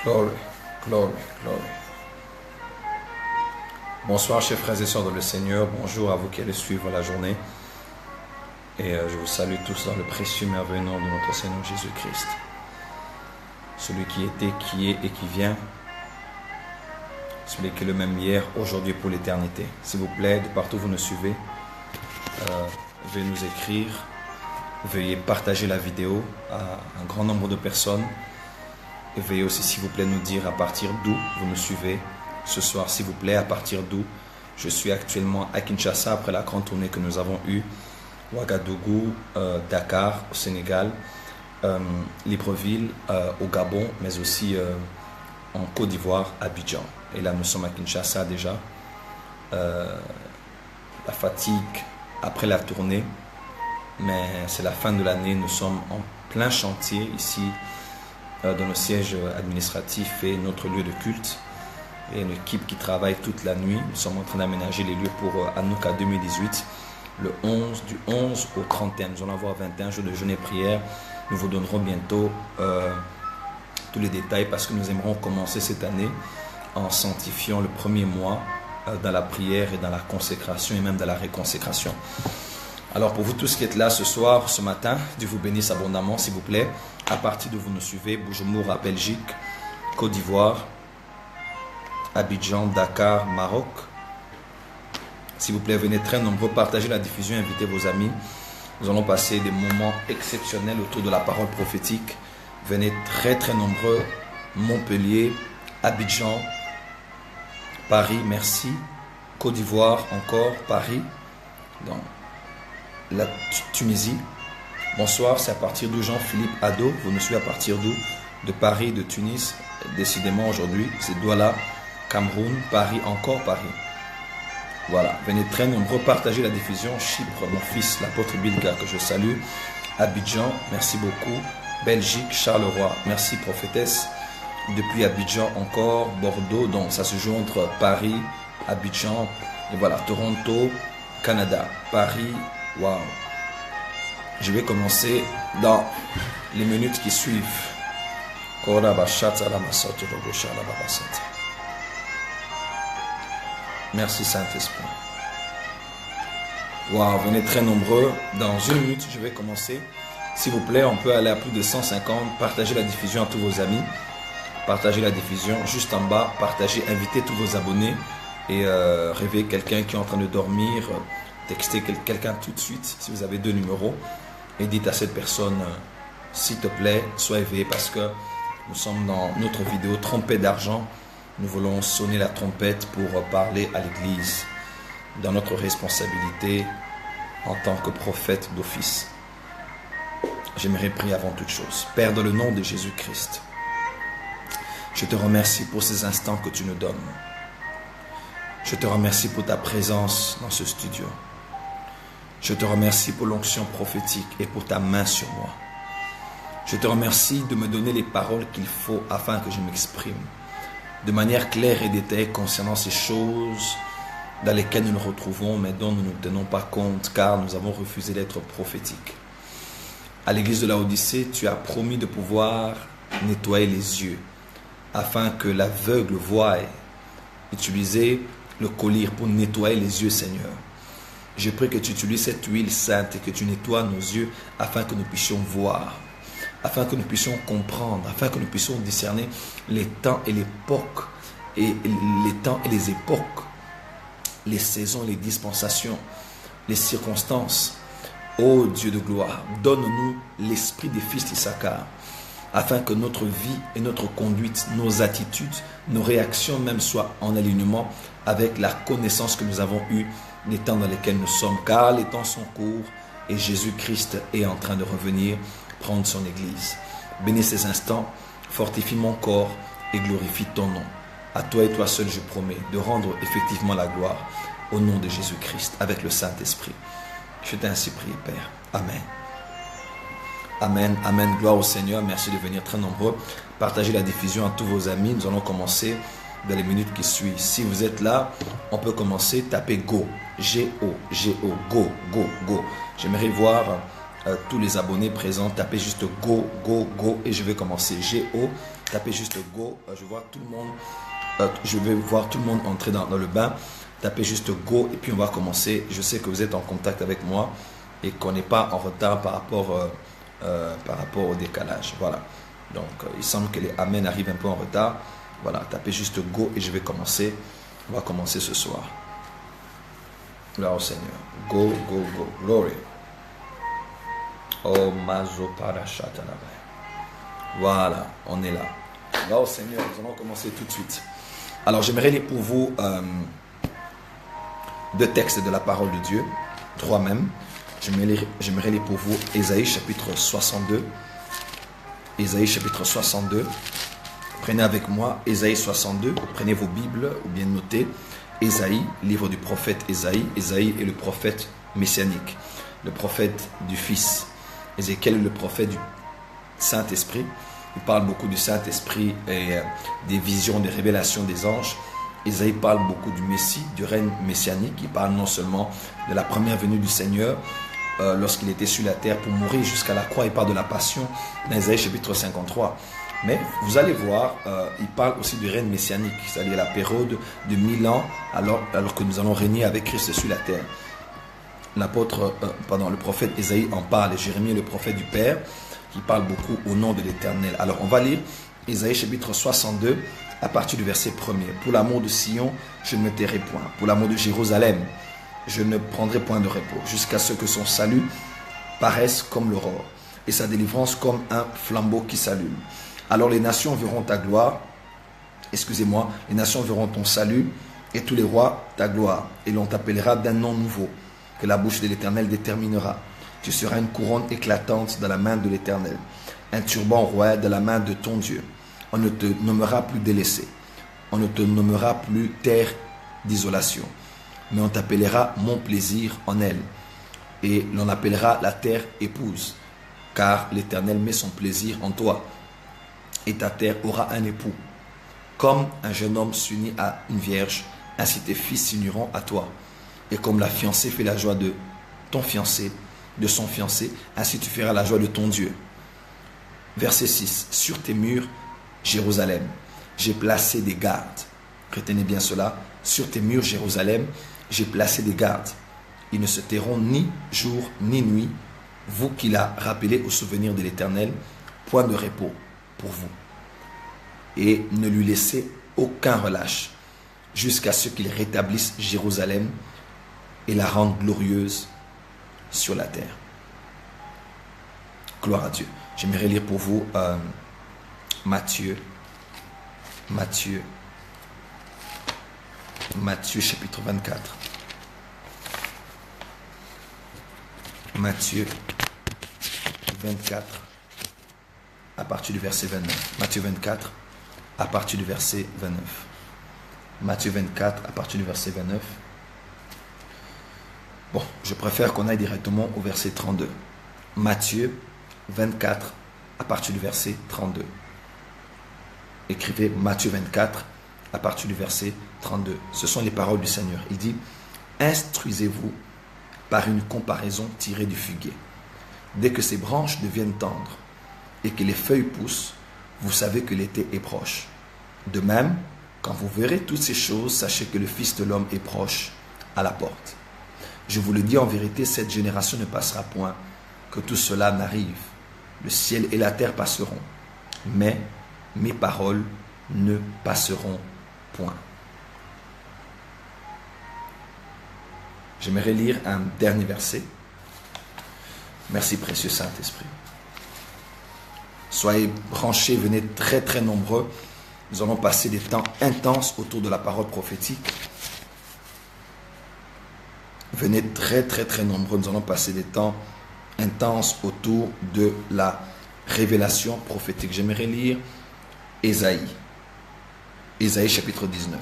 Glory, glory, glory. Bonsoir chers frères et sœurs dans le Seigneur, bonjour à vous qui allez suivre la journée. Et je vous salue tous dans le précieux merveilleux nom de notre Seigneur Jésus-Christ. Celui qui était, qui est et qui vient. Celui qui est le même hier, aujourd'hui et pour l'éternité. S'il vous plaît, de partout où vous nous suivez, veuillez nous écrire, veuillez partager la vidéo à un grand nombre de personnes. Et veuillez aussi, s'il vous plaît, nous dire à partir d'où vous nous suivez ce soir, s'il vous plaît, à partir d'où. Je suis actuellement à Kinshasa après la grande tournée que nous avons eue. Ouagadougou, Dakar au Sénégal, Libreville au Gabon, mais aussi en Côte d'Ivoire, Abidjan. Et là, nous sommes à Kinshasa déjà. La fatigue après la tournée, mais c'est la fin de l'année. Nous sommes en plein chantier ici dans nos sièges administratifs et notre lieu de culte. Et une équipe qui travaille toute la nuit. Nous sommes en train d'aménager les lieux pour Hanouka 2018. Le 11, du 11 au 31. Nous allons avoir 21 jours de jeûne et prière. Nous vous donnerons bientôt tous les détails parce que nous aimerons commencer cette année en sanctifiant le premier mois dans la prière et dans la consécration et même dans la réconsécration. Alors pour vous tous qui êtes là ce soir, ce matin, Dieu vous bénisse abondamment s'il vous plaît. À partir de vous nous suivez, Bujumbura, Belgique, Côte d'Ivoire, Abidjan, Dakar, Maroc. S'il vous plaît, venez très nombreux, partagez la diffusion, invitez vos amis. Nous allons passer des moments exceptionnels autour de la parole prophétique. Venez très très nombreux, Montpellier, Abidjan, Paris, merci. Côte d'Ivoire encore, Paris, dans la Tunisie. Bonsoir, c'est à partir d'où Jean-Philippe Ado, vous nous suivez à partir d'où? De Paris, de Tunis, décidément aujourd'hui, c'est Douala, Cameroun, Paris, encore Paris. Voilà, venez très nombreux, partagez la diffusion. Chypre, mon fils, l'apôtre Bilga, que je salue. Abidjan, merci beaucoup. Belgique, Charleroi, merci prophétesse. Depuis Abidjan encore, Bordeaux, donc ça se joue entre Paris, Abidjan, et voilà, Toronto, Canada, Paris, waouh. Je vais commencer dans les minutes qui suivent. Merci Saint-Esprit. Waouh, venez très nombreux. Dans une minute, je vais commencer. S'il vous plaît, on peut aller à plus de 150. Partagez la diffusion à tous vos amis. Partagez la diffusion juste en bas. Partagez, invitez tous vos abonnés. Et réveillez quelqu'un qui est en train de dormir. Textez quelqu'un tout de suite si vous avez 2 numéros. Et dites à cette personne, s'il te plaît, sois éveillé parce que nous sommes dans notre vidéo trompette d'argent. Nous voulons sonner la trompette pour parler à l'Église dans notre responsabilité en tant que prophète d'office. J'aimerais prier avant toute chose. Père, dans le nom de Jésus-Christ, je te remercie pour ces instants que tu nous donnes. Je te remercie pour ta présence dans ce studio. Je te remercie pour l'onction prophétique et pour ta main sur moi. Je te remercie de me donner les paroles qu'il faut afin que je m'exprime de manière claire et détaillée concernant ces choses dans lesquelles nous nous retrouvons, mais dont nous ne tenons pas compte, car nous avons refusé d'être prophétiques. À l'église de Laodicée, tu as promis de pouvoir nettoyer les yeux, afin que l'aveugle voie. Utiliser le collyre pour nettoyer les yeux, Seigneur. Je prie que tu utilises cette huile sainte et que tu nettoies nos yeux, afin que nous puissions voir, afin que nous puissions comprendre, afin que nous puissions discerner les temps et l'époque, et les temps et les époques, les saisons, les dispensations, les circonstances. Ô Dieu de gloire, donne-nous l'esprit des fils d'Issachar, afin que notre vie et notre conduite, nos attitudes, nos réactions même soient en alignement avec la connaissance que nous avons eue des temps dans lesquels nous sommes, car les temps sont courts et Jésus-Christ est en train de revenir prendre son église. Bénis ces instants, fortifie mon corps et glorifie ton nom. À toi et toi seul je promets de rendre effectivement la gloire au nom de Jésus-Christ avec le Saint-Esprit. Je t'ai ainsi prié, Père. Amen. Amen, amen. Gloire au Seigneur. Merci de venir très nombreux. Partagez la diffusion à tous vos amis. Nous allons commencer dans les minutes qui suivent. Si vous êtes là, on peut commencer. Tapez Go. G-O, G-O, Go, Go, Go. J'aimerais voir tous les abonnés présents. Tapez juste Go, Go, Go. Et je vais commencer. G-O, Tapez juste go. Je vois tout le monde. Je vais voir tout le monde entrer dans le bain. Tapez juste go et puis on va commencer. Je sais que vous êtes en contact avec moi et qu'on n'est pas en retard par rapport au décalage. Voilà. Donc, il semble que les Amen arrivent un peu en retard. Voilà, tapez juste go et je vais commencer. On va commencer ce soir. Gloire au Seigneur. Go, go, go. Glory. Oh, mazo parashatanabe. Voilà, on est là. Gloire au Seigneur. Nous allons commencer tout de suite. Alors, j'aimerais lire pour vous 2 textes de la parole de Dieu. 3 même. J'aimerais lire pour vous Ésaïe chapitre 62. Ésaïe chapitre 62. Prenez avec moi Ésaïe 62. Prenez vos Bibles ou bien notez. Ésaïe, livre du prophète Ésaïe. Ésaïe est le prophète messianique, le prophète du Fils. Ézéchiel est le prophète du Saint-Esprit. Il parle beaucoup du Saint-Esprit et des visions, des révélations des anges. Ésaïe parle beaucoup du Messie, du règne messianique. Il parle non seulement de la première venue du Seigneur lorsqu'il était sur la terre pour mourir jusqu'à la croix. Il parle de la passion dans Ésaïe chapitre 53. Mais vous allez voir, il parle aussi du règne messianique, c'est-à-dire la période de 1000 ans alors que nous allons régner avec Christ sur la terre. Le prophète Ésaïe en parle, et Jérémie est le prophète du Père, qui parle beaucoup au nom de l'Éternel. Alors on va lire Ésaïe chapitre 62 à partir du verset 1er. Pour l'amour de Sion, je ne me tairai point. Pour l'amour de Jérusalem, je ne prendrai point de repos, jusqu'à ce que son salut paraisse comme l'aurore, et sa délivrance comme un flambeau qui s'allume. Alors les nations verront ta gloire, les nations verront ton salut, et tous les rois ta gloire, et l'on t'appellera d'un nom nouveau, que la bouche de l'Éternel déterminera. Tu seras une couronne éclatante dans la main de l'Éternel, un turban royal dans la main de ton Dieu. On ne te nommera plus délaissé, on ne te nommera plus terre d'isolation, mais on t'appellera mon plaisir en elle, et l'on appellera la terre épouse, car l'Éternel met son plaisir en toi. Et ta terre aura un époux. Comme un jeune homme s'unit à une vierge, ainsi tes fils s'uniront à toi. Et comme la fiancée fait la joie de ton fiancé, de son fiancé, ainsi tu feras la joie de ton Dieu. Verset 6. Sur tes murs, Jérusalem, j'ai placé des gardes. Retenez bien cela. Sur tes murs, Jérusalem, j'ai placé des gardes. Ils ne se tairont ni jour ni nuit, vous qui l'a rappelé au souvenir de l'Éternel, point de repos pour vous, et ne lui laissez aucun relâche jusqu'à ce qu'il rétablisse Jérusalem et la rende glorieuse sur la terre. Gloire à Dieu. J'aimerais lire pour vous Matthieu chapitre 24. Matthieu 24 à partir du verset 29. Matthieu 24 à partir du verset 29. Matthieu 24 à partir du verset 29. Bon, je préfère qu'on aille directement au verset 32. Matthieu 24 à partir du verset 32. Écrivez Matthieu 24 à partir du verset 32. Ce sont les paroles du Seigneur. Il dit: instruisez-vous par une comparaison tirée du figuier. Dès que ses branches deviennent tendres et que les feuilles poussent, vous savez que l'été est proche. De même, quand vous verrez toutes ces choses, sachez que le Fils de l'homme est proche, à la porte. Je vous le dis en vérité, cette génération ne passera point, que tout cela n'arrive. Le ciel et la terre passeront, mais mes paroles ne passeront point. J'aimerais lire un dernier verset. Merci précieux Saint-Esprit. Soyez branchés, venez très très nombreux. Nous allons passer des temps intenses autour de la parole prophétique. Venez très très très nombreux. Nous allons passer des temps intenses autour de la révélation prophétique. J'aimerais lire Ésaïe. Ésaïe chapitre 19.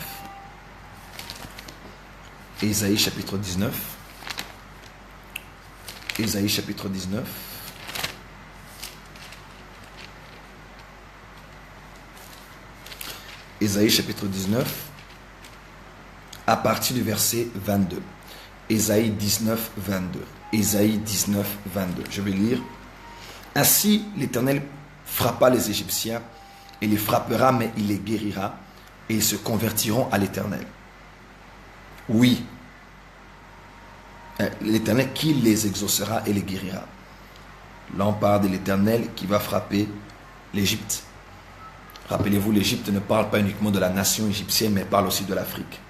Ésaïe chapitre 19. Ésaïe chapitre 19. Ésaïe chapitre 19, à partir du verset 22. Ésaïe 19, 22. Ésaïe 19, 22. Je vais lire. Ainsi l'Éternel frappa les Égyptiens Il les frappera, mais il les guérira, et ils se convertiront à l'Éternel. Oui, l'Éternel qui les exaucera et les guérira. Là, on parle de l'Éternel qui va frapper l'Égypte. Rappelez-vous, l'Égypte ne parle pas uniquement de la nation égyptienne, mais parle aussi de l'Afrique,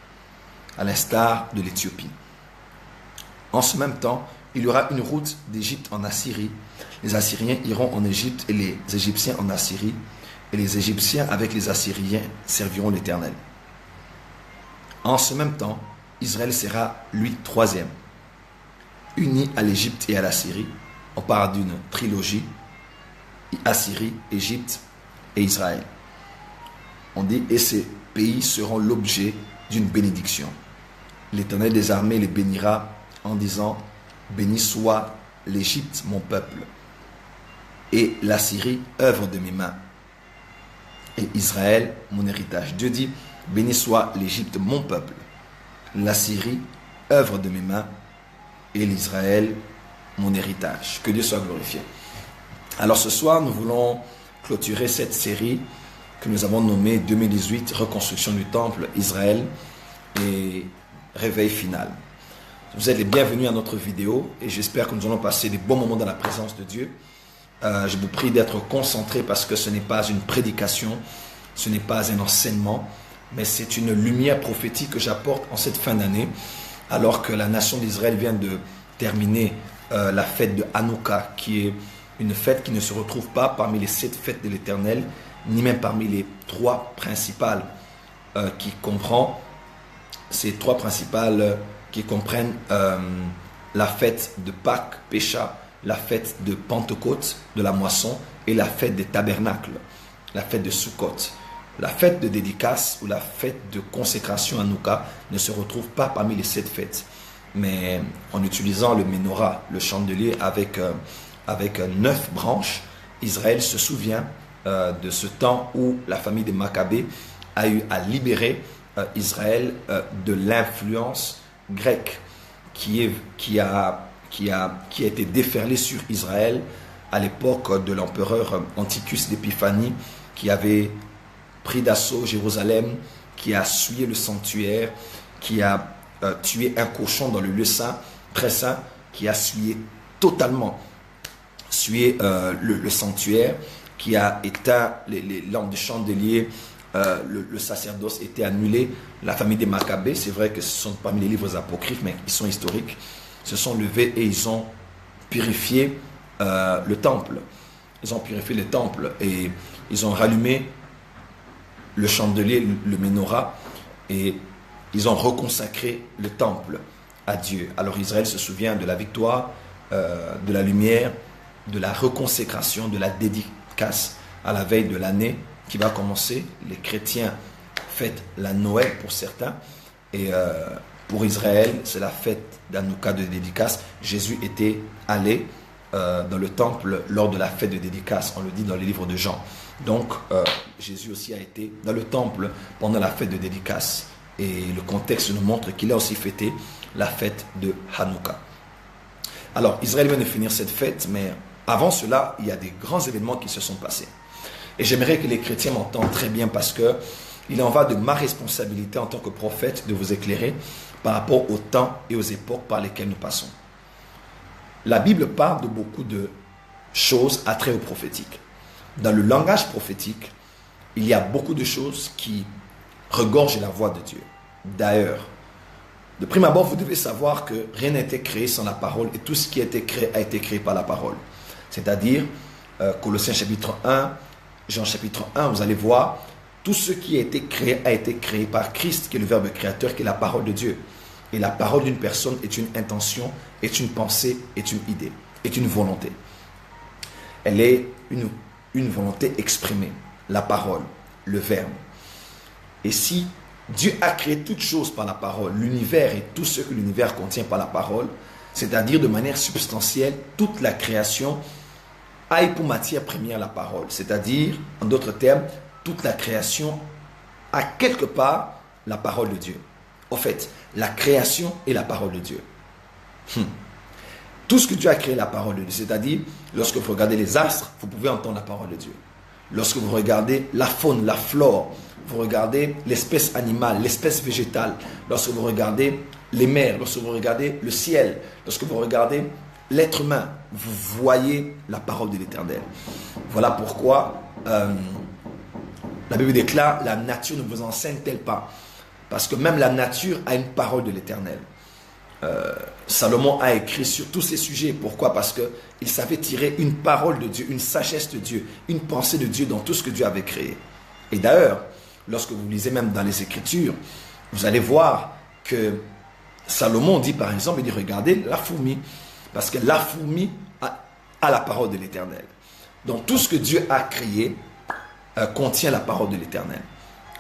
à l'instar de l'Éthiopie. En ce même temps, il y aura une route d'Égypte en Assyrie. Les Assyriens iront en Égypte et les Égyptiens en Assyrie. Et les Égyptiens avec les Assyriens serviront l'Éternel. En ce même temps, Israël sera, lui, troisième, uni à l'Égypte et à l'Assyrie. On parle d'une trilogie, Assyrie, Égypte et Israël. On dit, et ces pays seront l'objet d'une bénédiction. L'Éternel des armées les bénira en disant, béni soit l'Égypte, mon peuple, et l'Assyrie, œuvre de mes mains, et Israël, mon héritage. Dieu dit, béni soit l'Égypte, mon peuple, l'Assyrie, œuvre de mes mains, et l'Israël, mon héritage. Que Dieu soit glorifié. Alors ce soir, nous voulons clôturer cette série que nous avons nommée 2018, Reconstruction du Temple, Israël et Réveil final. Vous êtes les bienvenus à notre vidéo et j'espère que nous allons passer des bons moments dans la présence de Dieu. Je vous prie d'être concentrés parce que ce n'est pas une prédication, ce n'est pas un enseignement, mais c'est une lumière prophétique que j'apporte en cette fin d'année, alors que la nation d'Israël vient de terminer la fête de Hanouka, qui est une fête qui ne se retrouve pas parmi les 7 fêtes de l'Éternel, ni même parmi les 3 principales qui comprend ces 3 principales qui comprennent la fête de Pâques, Pécha, la fête de Pentecôte, de la moisson, et la fête des tabernacles, la fête de Sukkot. La fête de dédicace ou la fête de consécration Hanouka ne se retrouve pas parmi les 7 fêtes. Mais en utilisant le menorah, le chandelier avec 9 branches, Israël se souvient de ce temps où la famille des Maccabées a eu à libérer Israël de l'influence grecque qui a été déferlée sur Israël à l'époque de l'empereur Antichus d'Épiphanie, qui avait pris d'assaut Jérusalem, qui a souillé le sanctuaire, qui a tué un cochon dans le lieu saint, très saint, qui a totalement souillé le sanctuaire, qui a éteint les lampes de chandelier, le sacerdoce était annulé. La famille des Maccabées, c'est vrai que ce sont parmi les livres apocryphes, mais ils sont historiques, se sont levés et ils ont purifié le temple. Ils ont purifié le temple et ils ont rallumé le chandelier, le menorah, et ils ont reconsacré le temple à Dieu. Alors Israël se souvient de la victoire, de la lumière, de la reconsécration, de la dédicace à la veille de l'année qui va commencer. Les chrétiens fêtent la Noël pour certains, et pour Israël, c'est la fête d'Hanouka de dédicace. Jésus était allé dans le temple lors de la fête de dédicace, on le dit dans les livres de Jean. Donc, Jésus aussi a été dans le temple pendant la fête de dédicace. Et le contexte nous montre qu'il a aussi fêté la fête de Hanouka. Alors, Israël vient de finir cette fête, mais avant cela, il y a des grands événements qui se sont passés. Et j'aimerais que les chrétiens m'entendent très bien parce que il en va de ma responsabilité en tant que prophète de vous éclairer par rapport au temps et aux époques par lesquelles nous passons. La Bible parle de beaucoup de choses attraites au prophétique. Dans le langage prophétique, il y a beaucoup de choses qui regorgent la voix de Dieu. D'ailleurs, de prime abord, vous devez savoir que rien n'a été créé sans la parole et tout ce qui a été créé par la parole. C'est-à-dire, Colossiens chapitre 1, Jean chapitre 1, vous allez voir, tout ce qui a été créé par Christ, qui est le Verbe créateur, qui est la parole de Dieu. Et la parole d'une personne est une intention, est une pensée, est une idée, est une volonté. Elle est une volonté exprimée, la parole, le Verbe. Et si Dieu a créé toutes choses par la parole, l'univers et tout ce que l'univers contient par la parole, c'est-à-dire de manière substantielle, toute la création a pour matière première la parole. C'est-à-dire, en d'autres termes, toute la création a quelque part la parole de Dieu. En fait, la création est la parole de Dieu. Tout ce que Dieu a créé est la parole de Dieu. C'est-à-dire, lorsque vous regardez les astres, vous pouvez entendre la parole de Dieu. lorsque vous regardez la faune, la flore, vous regardez l'espèce animale, l'espèce végétale, lorsque vous regardez les mers, lorsque vous regardez le ciel, lorsque vous regardez l'être humain, vous voyez la parole de l'Éternel. Voilà pourquoi la Bible déclare, la nature ne vous enseigne-t-elle pas? Parce que même la nature a une parole de l'Éternel. Salomon a écrit sur tous ces sujets. Pourquoi? Parce qu'il savait tirer une parole de Dieu, une sagesse de Dieu, une pensée de Dieu dans tout ce que Dieu avait créé. Et d'ailleurs, lorsque vous lisez même dans les Écritures, vous allez voir que Salomon dit par exemple, il dit regardez la fourmi, parce que la fourmi a la parole de l'Éternel. Donc tout ce que Dieu a créé contient la parole de l'Éternel.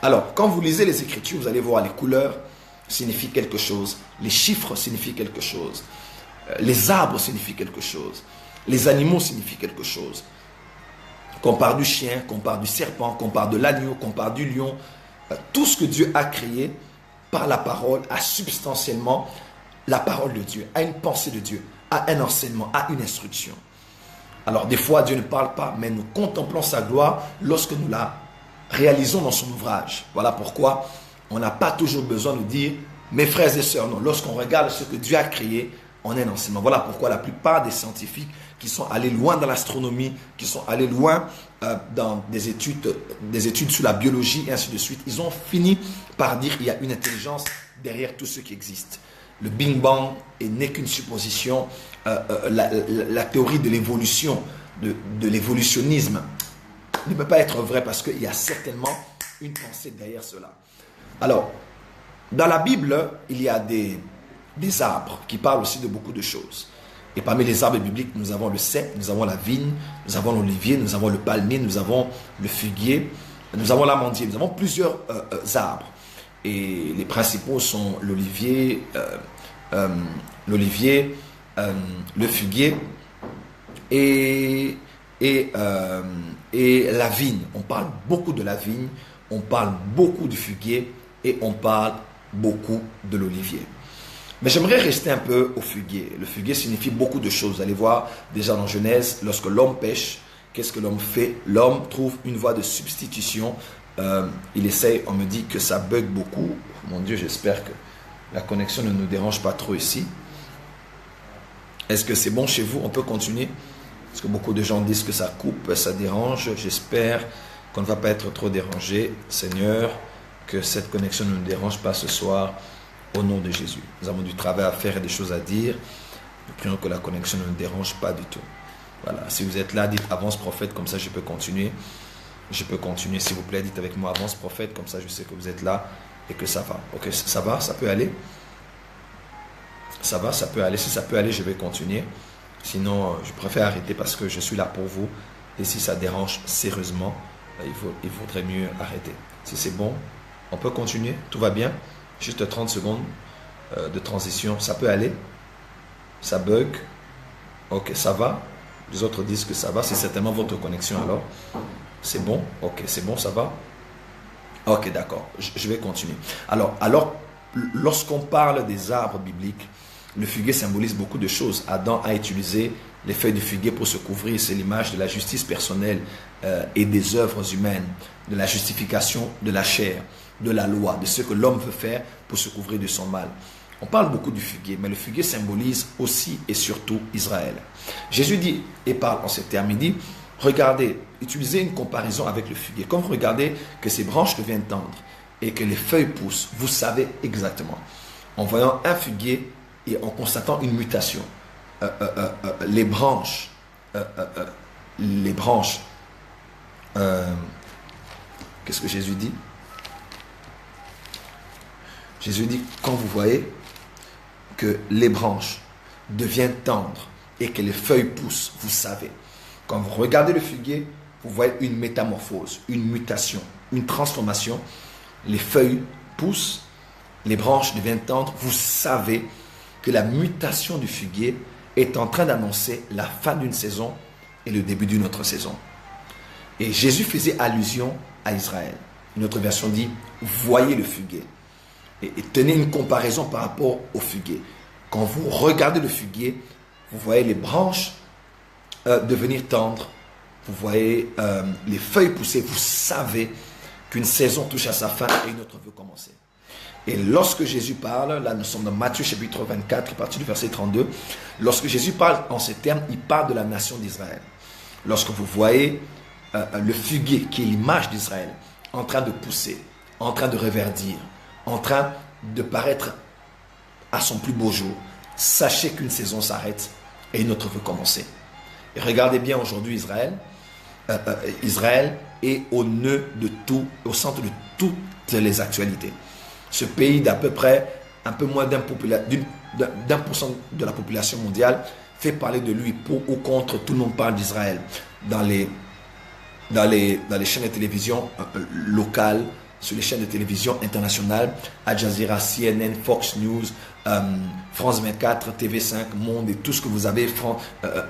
Alors, quand vous lisez les Écritures, vous allez voir les couleurs signifient quelque chose, les chiffres signifient quelque chose, les arbres signifient quelque chose, les animaux signifient quelque chose. Qu'on parle du chien, qu'on parle du serpent, qu'on parle de l'agneau, qu'on parle du lion, tout ce que Dieu a créé par la parole a substantiellement la parole de Dieu, a une pensée de Dieu, a un enseignement, a une instruction. Alors des fois Dieu ne parle pas, mais nous contemplons sa gloire lorsque nous la réalisons dans son ouvrage. Voilà pourquoi on n'a pas toujours besoin de dire mes frères et sœurs. Non, lorsqu'on regarde ce que Dieu a créé, on a un enseignement. Voilà pourquoi la plupart des scientifiques qui sont allés loin dans l'astronomie, qui sont allés loin dans des études sur la biologie et ainsi de suite, ils ont fini par dire qu'il y a une intelligence derrière tout ce qui existe. Le Big Bang n'est qu'une supposition. La théorie de l'évolution, de l'évolutionnisme ne peut pas être vraie parce qu'il y a certainement une pensée derrière cela. Alors, dans la Bible, il y a des arbres qui parlent aussi de beaucoup de choses. Et parmi les arbres bibliques, nous avons le cèpe, nous avons la vigne, nous avons l'olivier, nous avons le palmier, nous avons le figuier, nous avons l'amandier, nous avons plusieurs arbres. Et les principaux sont l'olivier, le figuier et la vigne. On parle beaucoup de la vigne, on parle beaucoup du figuier et on parle beaucoup de l'olivier. Mais j'aimerais rester un peu au figuier. Le figuier signifie beaucoup de choses. Vous allez voir déjà dans Genèse, lorsque l'homme pêche, qu'est-ce que l'homme fait? L'homme trouve une voie de substitution. Il essaye, on me dit que ça bug beaucoup. Mon Dieu, j'espère que la connexion ne nous dérange pas trop ici. Est-ce que c'est bon chez vous? On peut continuer? Parce que beaucoup de gens disent que ça coupe, ça dérange. J'espère qu'on ne va pas être trop dérangé. Seigneur, que cette connexion ne nous dérange pas ce soir. Au nom de Jésus. Nous avons du travail à faire et des choses à dire. Nous prions que la connexion ne nous dérange pas du tout. Voilà. Si vous êtes là, dites avance prophète, comme ça je peux continuer. Je peux continuer, s'il vous plaît. Dites avec moi avance prophète, comme ça je sais que vous êtes là et que ça va. Ok, ça va, ça peut aller. Ça va, ça peut aller. Si ça peut aller, je vais continuer. Sinon, je préfère arrêter parce que je suis là pour vous. Et si ça dérange sérieusement, il vaudrait mieux arrêter. Si c'est bon, on peut continuer. Tout va bien. Juste 30 secondes de transition. Ça peut aller. Ça bug. Ok, ça va. Les autres disent que ça va. C'est certainement votre connexion alors. C'est bon. Ok, c'est bon, ça va. Ok, d'accord. Je vais continuer. Alors, lorsqu'on parle des arbres bibliques, le figuier symbolise beaucoup de choses. Adam a utilisé les feuilles de figuier pour se couvrir. C'est l'image de la justice personnelle et des œuvres humaines, de la justification de la chair, de la loi, de ce que l'homme veut faire pour se couvrir de son mal. On parle beaucoup du figuier, mais le figuier symbolise aussi et surtout Israël. Jésus dit et parle en ces termes, il dit, regardez, utilisez une comparaison avec le figuier. Quand vous regardez que ses branches deviennent tendres et que les feuilles poussent, vous savez exactement. En voyant un figuier et en constatant une mutation, les branches, qu'est-ce que Jésus dit? Jésus dit, quand vous voyez que les branches deviennent tendres et que les feuilles poussent, vous savez. Quand vous regardez le figuier, vous voyez une métamorphose, une mutation, une transformation. Les feuilles poussent, les branches deviennent tendres. Vous savez que la mutation du figuier est en train d'annoncer la fin d'une saison et le début d'une autre saison. Et Jésus faisait allusion à Israël. Une autre version dit, voyez le figuier. Et tenez une comparaison par rapport au figuier. Quand vous regardez le figuier, vous voyez les branches devenir tendres vous voyez les feuilles pousser, vous savez qu'une saison touche à sa fin et une autre veut commencer. Et lorsque Jésus parle, là nous sommes dans Matthieu chapitre 24, à partir du verset 32, lorsque Jésus parle en ces termes, il parle de la nation d'Israël. Lorsque vous voyez le figuier, qui est l'image d'Israël, en train de pousser, en train de reverdir, en train de paraître à son plus beau jour, sachez qu'une saison s'arrête et une autre veut commencer. Et regardez bien aujourd'hui Israël. Israël est au nœud de tout, au centre de toutes les actualités. Ce pays d'à peu près un peu moins d'1% de la population mondiale fait parler de lui pour ou contre. Tout le monde parle d'Israël dans les chaînes de télévision locales, sur les chaînes de télévision internationales, Al Jazeera, CNN, Fox News, France 24, TV5, Monde et tout ce que vous avez,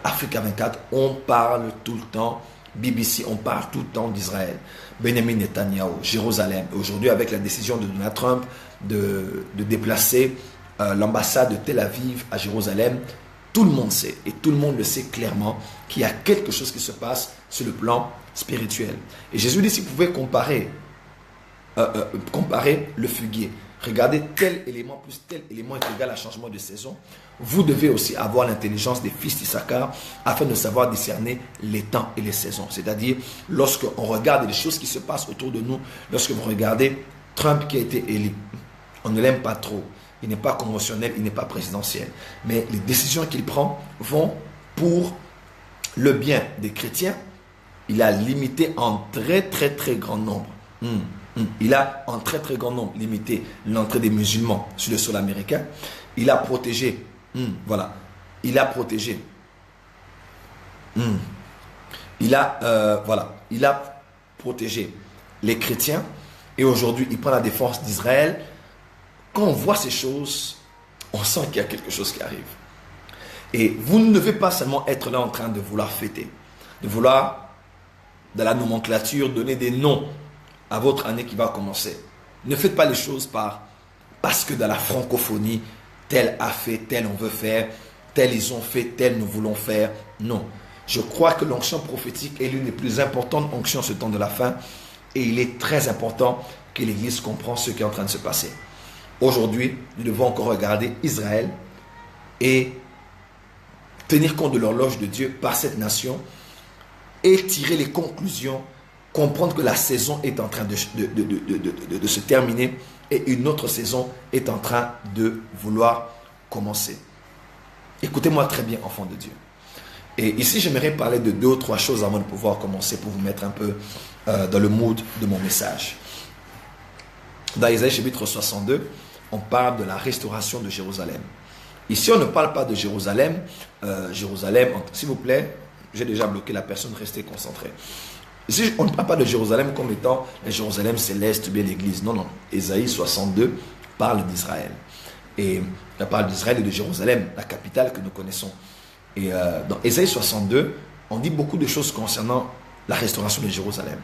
Africa 24, on parle tout le temps, BBC, on parle tout le temps d'Israël. Benjamin Netanyahu, Jérusalem. Aujourd'hui, avec la décision de Donald Trump de déplacer l'ambassade de Tel Aviv à Jérusalem, tout le monde sait, et tout le monde le sait clairement, qu'il y a quelque chose qui se passe sur le plan spirituel. Et Jésus dit, si vous pouvez comparer le figuier, regardez tel élément plus tel élément est égal à changement de saison, vous devez aussi avoir l'intelligence des fils d'Issachar afin de savoir discerner les temps et les saisons. C'est-à-dire, lorsqu'on regarde les choses qui se passent autour de nous, lorsque vous regardez Trump qui a été élu, on ne l'aime pas trop, il n'est pas conventionnel, il n'est pas présidentiel, mais les décisions qu'il prend vont pour le bien des chrétiens. Il a limité en très grand nombre. Il a en très grand nombre limité l'entrée des musulmans sur le sol américain. Il a protégé, il a protégé, il a protégé les chrétiens. Et aujourd'hui, il prend la défense d'Israël. Quand on voit ces choses, on sent qu'il y a quelque chose qui arrive. Et vous ne devez pas seulement être là en train de vouloir fêter, de vouloir, dans la nomenclature, donner des noms à votre année qui va commencer. Ne faites pas les choses parce que dans la francophonie, tel a fait, tel on veut faire, tel ils ont fait, tel nous voulons faire. Non. Je crois que l'onction prophétique est l'une des plus importantes onctions ce temps de la fin. Et il est très important que l'Église comprenne ce qui est en train de se passer. Aujourd'hui, nous devons encore regarder Israël et tenir compte de l'horloge de Dieu par cette nation et tirer les conclusions, comprendre que la saison est en train de se terminer et une autre saison est en train de vouloir commencer. Écoutez-moi très bien, enfants de Dieu. Et ici, j'aimerais parler de 2 ou 3 choses avant de pouvoir commencer pour vous mettre un peu dans le mood de mon message. Dans Isaïe chapitre 62, on parle de la restauration de Jérusalem. Ici, on ne parle pas de Jérusalem. Jérusalem, s'il vous plaît, j'ai déjà bloqué la personne, restez concentré. Ici, on ne parle pas de Jérusalem comme étant la Jérusalem céleste ou bien l'église. Non, non. Isaïe 62 parle d'Israël. Et on parle d'Israël et de Jérusalem, la capitale que nous connaissons. Et dans Isaïe 62, on dit beaucoup de choses concernant la restauration de Jérusalem.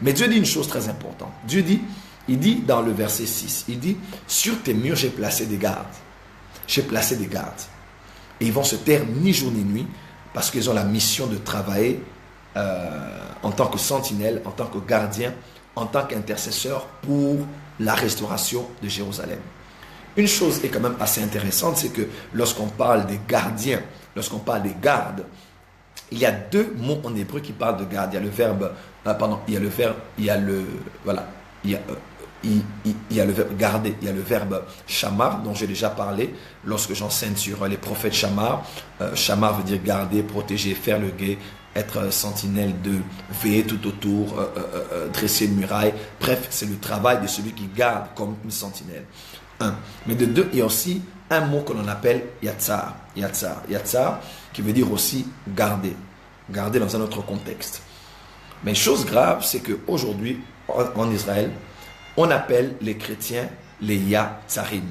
Mais Dieu dit une chose très importante. Dieu dit, il dit dans le verset 6, il dit, sur tes murs j'ai placé des gardes. J'ai placé des gardes. Et ils vont se taire ni jour ni nuit parce qu'ils ont la mission de travailler en tant que sentinelle, en tant que gardien, en tant qu'intercesseur pour la restauration de Jérusalem. Une chose est quand même assez intéressante, c'est que lorsqu'on parle des gardiens, lorsqu'on parle des gardes, il y a 2 mots en hébreu qui parlent de garde. Il y a le verbe, il y a le verbe garder, il y a le verbe shamar dont j'ai déjà parlé lorsque j'enseigne sur les prophètes shamar. Shamar veut dire garder, protéger, faire le guet, être sentinelle de veiller tout autour, dresser une muraille. Bref, c'est le travail de celui qui garde comme une sentinelle. Mais de 2, il y a aussi un mot que l'on appelle yatsar. Yatsar, qui veut dire aussi garder. Garder dans un autre contexte. Mais chose grave, c'est qu'aujourd'hui, en Israël, on appelle les chrétiens les Yatsarim.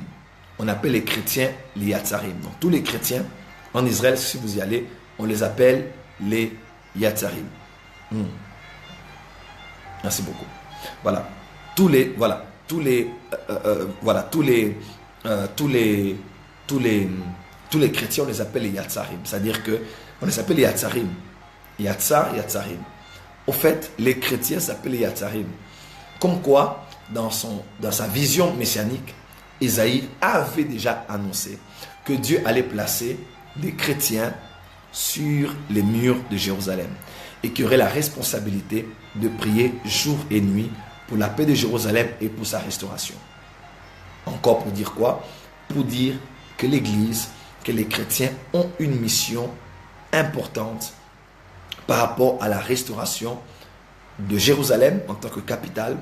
On appelle les chrétiens les Yatsarim. Donc tous les chrétiens en Israël, si vous y allez, on les appelle les Yatsarim. Merci beaucoup. Voilà. Tous les chrétiens, on les appelle les Yatsarim. C'est-à-dire que on les appelle les Yatsarim. Yatsar, Yatsarim. Au fait, les chrétiens s'appellent les Yatsarim. Comme quoi, dans sa vision messianique, Isaïe avait déjà annoncé que Dieu allait placer des chrétiens sur les murs de Jérusalem et qui aurait la responsabilité de prier jour et nuit pour la paix de Jérusalem et pour sa restauration. Encore pour dire quoi? Pour dire que l'Église, que les chrétiens ont une mission importante par rapport à la restauration de Jérusalem en tant que capitale,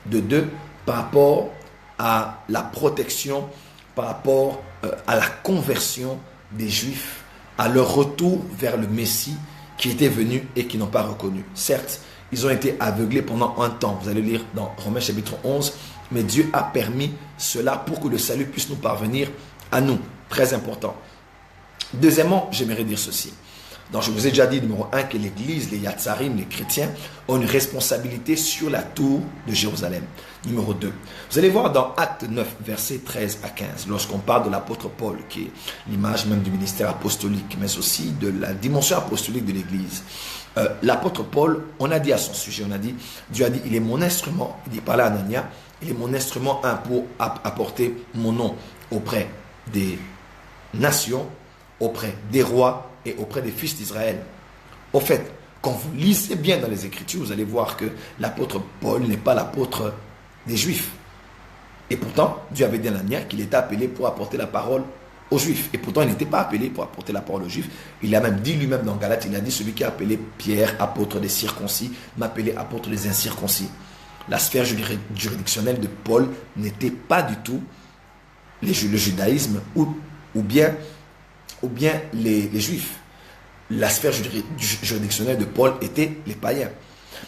de deux, par rapport à la protection, par rapport à la conversion des Juifs, à leur retour vers le Messie qui était venu et qui n'ont pas reconnu. Certes, ils ont été aveuglés pendant un temps. Vous allez lire dans Romains chapitre 11. Mais Dieu a permis cela pour que le salut puisse nous parvenir à nous. Très important. Deuxièmement, j'aimerais dire ceci. Donc, je vous ai déjà dit, numéro 1, que l'Église, les Yatsarim, les chrétiens, ont une responsabilité sur la tour de Jérusalem. Numéro 2, vous allez voir dans Acte 9, versets 13 à 15, lorsqu'on parle de l'apôtre Paul, qui est l'image même du ministère apostolique, mais aussi de la dimension apostolique de l'Église. L'apôtre Paul, on a dit à son sujet, Dieu a dit, il est mon instrument, il dit par là à Anania, il est mon instrument pour apporter mon nom auprès des nations, auprès des rois et auprès des fils d'Israël. Au fait, quand vous lisez bien dans les Écritures, vous allez voir que l'apôtre Paul n'est pas l'apôtre des Juifs. Et pourtant, Dieu avait dit à Anania qu'il était appelé pour apporter la parole aux Juifs. Et pourtant, il n'était pas appelé pour apporter la parole aux Juifs. Il a même dit lui-même dans Galates, il a dit, celui qui a appelé Pierre, apôtre des circoncis, m'a appelé apôtre des incirconcis. La sphère juridictionnelle de Paul n'était pas du tout le judaïsme ou bien les Juifs. La sphère juridictionnelle de Paul était les païens.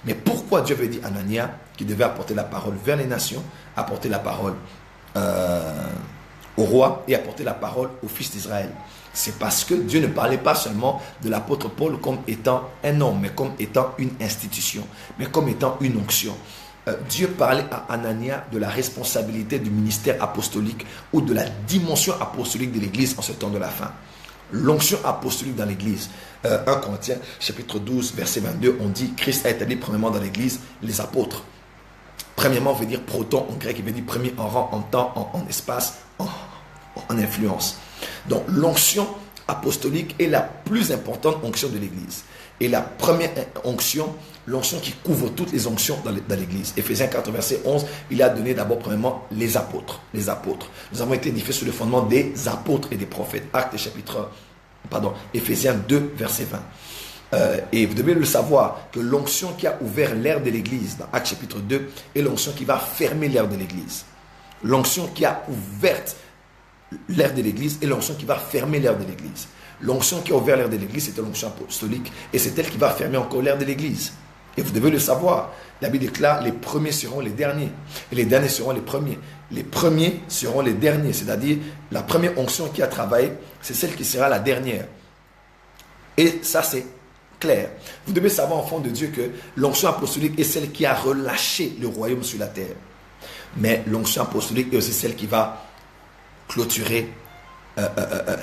Mais pourquoi Dieu avait dit à Anania qu'il devait apporter la parole vers les nations, apporter la parole au roi et apporter la parole aux fils d'Israël? C'est parce que Dieu ne parlait pas seulement de l'apôtre Paul comme étant un homme, mais comme étant une institution, mais comme étant une onction. Dieu parlait à Anania de la responsabilité du ministère apostolique ou de la dimension apostolique de l'Église en ce temps de la fin. L'onction apostolique dans l'Église. 1 Corinthiens chapitre 12 verset 22, on dit Christ a établi premièrement dans l'Église les apôtres. Premièrement veut dire proton en grec, il veut dire premier en rang, en temps, en espace, en influence. Donc l'onction apostolique est la plus importante onction de l'Église. Et la première onction, l'onction qui couvre toutes les onctions dans l'Église. Éphésiens 4 verset 11, il a donné d'abord premièrement les apôtres. Les apôtres. Nous avons été édifiés sur le fondement des apôtres et des prophètes. Éphésiens 2 verset 20. Et vous devez le savoir que l'onction qui a ouvert l'ère de l'Église dans Actes chapitre 2 est l'onction qui va fermer l'ère de l'Église. L'onction qui a ouvert l'ère de l'Église est l'onction qui va fermer l'ère de l'Église. L'onction qui a ouvert l'ère de l'Église, c'était l'onction apostolique et c'est elle qui va fermer encore l'ère de l'Église. Et vous devez le savoir. La Bible déclare les premiers seront les derniers et les derniers seront les premiers. Les premiers seront les derniers, c'est-à-dire la première onction qui a travaillé, c'est celle qui sera la dernière. Et ça, c'est clair. Vous devez savoir, enfant de Dieu, que l'onction apostolique est celle qui a relâché le royaume sur la terre. Mais l'onction apostolique est aussi celle qui va clôturer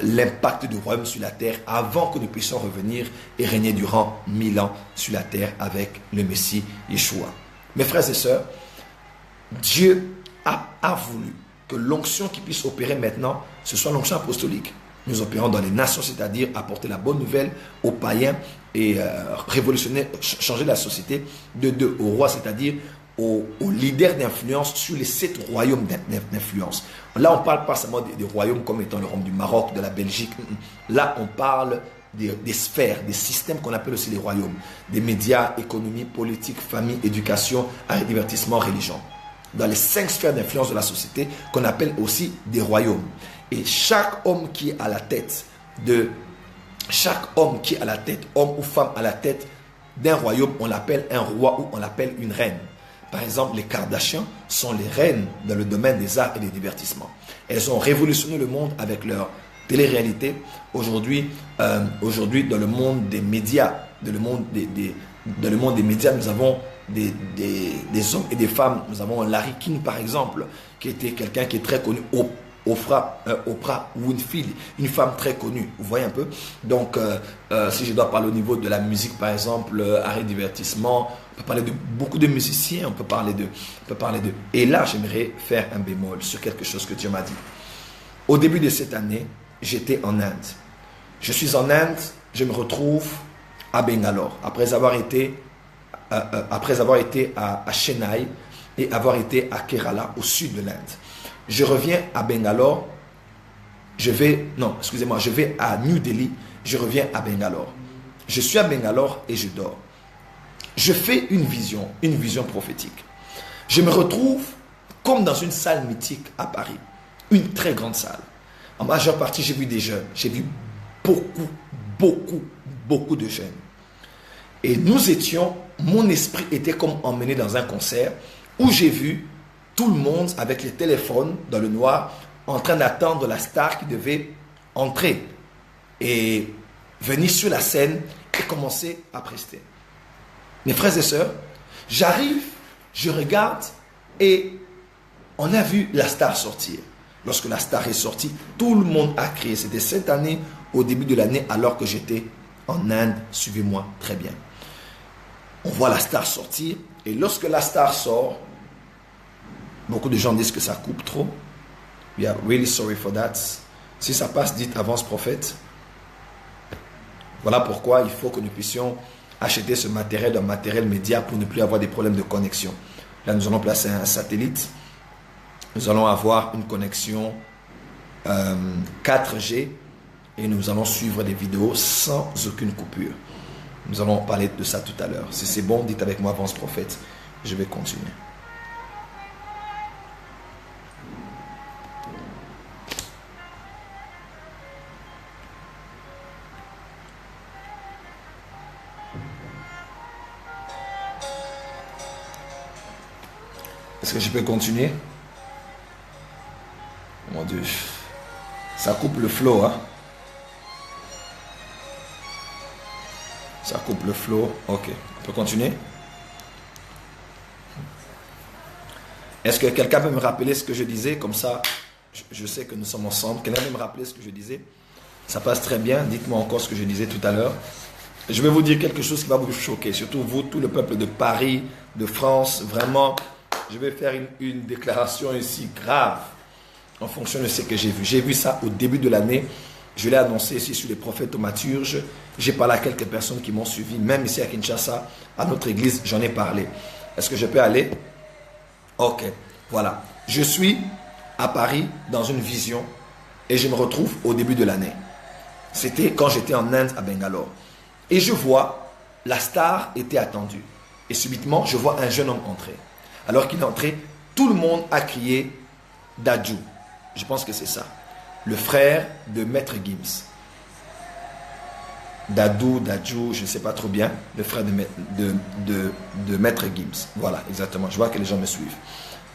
l'impact du royaume sur la terre avant que nous puissions revenir et régner durant 1000 ans sur la terre avec le Messie Yeshua. Mes frères et sœurs, Dieu a voulu que l'onction qui puisse opérer maintenant, ce soit l'onction apostolique. Nous opérons dans les nations, c'est-à-dire apporter la bonne nouvelle aux païens et révolutionner, changer la société de deux au roi, c'est-à-dire aux leaders d'influence sur les 7 royaumes d'influence. Là, on ne parle pas seulement des royaumes comme étant le royaume du Maroc, de la Belgique. Là, on parle des sphères, des systèmes qu'on appelle aussi les royaumes. Des médias, économie, politique, famille, éducation, divertissement, religion. Dans les 5 sphères d'influence de la société qu'on appelle aussi des royaumes. Et chaque homme qui est à la tête homme ou femme à la tête d'un royaume, on l'appelle un roi ou on l'appelle une reine. Par exemple, les Kardashians sont les reines dans le domaine des arts et des divertissements. Elles ont révolutionné le monde avec leur télé-réalité. Aujourd'hui, dans le monde des médias, nous avons des hommes et des femmes. Nous avons Larry King, par exemple, qui était quelqu'un qui est très connu Oprah Winfrey, une femme très connue, vous voyez un peu. Donc, si je dois parler au niveau de la musique, par exemple, arrêt divertissement, on peut parler de beaucoup de musiciens, on peut parler de. Et là, j'aimerais faire un bémol sur quelque chose que Dieu m'a dit. Au début de cette année, j'étais en Inde. Je suis en Inde, je me retrouve à Bangalore, après avoir été à Chennai et avoir été à Kerala, au sud de l'Inde. Je reviens à Bangalore, je vais à New Delhi, je reviens à Bangalore. Je suis à Bangalore et je dors. Je fais une vision prophétique. Je me retrouve comme dans une salle mythique à Paris, une très grande salle. En majeure partie, j'ai vu des jeunes, j'ai vu beaucoup de jeunes. Et mon esprit était comme emmené dans un concert où j'ai vu tout le monde avec les téléphones dans le noir en train d'attendre la star qui devait entrer et venir sur la scène et commencer à prester. Mes frères et sœurs, j'arrive, je regarde et on a vu la star sortir. Lorsque la star est sortie, tout le monde a crié. C'était cette année, au début de l'année, alors que j'étais en Inde. Suivez-moi très bien. On voit la star sortir. Et lorsque la star sort, beaucoup de gens disent que ça coupe trop. We are really sorry for that. Si ça passe, dites avance prophète. Voilà pourquoi il faut que nous puissions acheter ce matériel, un matériel média pour ne plus avoir des problèmes de connexion. Là, nous allons placer un satellite. Nous allons avoir une connexion 4G et nous allons suivre des vidéos sans aucune coupure. Nous allons parler de ça tout à l'heure. Si c'est bon, dites avec moi avance prophète. Je vais continuer. Est-ce que je peux continuer? Mon Dieu, ça coupe le flow, hein? Ça coupe le flow. Ok, on peut continuer? Est-ce que quelqu'un peut me rappeler ce que je disais? Comme ça, je sais que nous sommes ensemble. Quelqu'un peut me rappeler ce que je disais? Ça passe très bien. Dites-moi encore ce que je disais tout à l'heure. Je vais vous dire quelque chose qui va vous choquer. Surtout vous, tout le peuple de Paris, de France. Vraiment, je vais faire une déclaration ici grave. En fonction de ce que j'ai vu. J'ai vu ça au début de l'année. Je l'ai annoncé ici sur les prophètes thaumaturges. J'ai parlé à quelques personnes qui m'ont suivi. Même ici à Kinshasa, à notre église, j'en ai parlé. Est-ce que je peux aller? Ok, voilà. Je suis à Paris dans une vision et je me retrouve au début de l'année. C'était quand j'étais en Inde à Bangalore. Et je vois, la star était attendue. Et subitement, je vois un jeune homme entrer. Alors qu'il est entré, tout le monde a crié Dadju. Je pense que c'est ça. Le frère de Maître Gims. Dadju, je ne sais pas trop bien. Le frère de Maître Gims. Voilà, exactement. Je vois que les gens me suivent.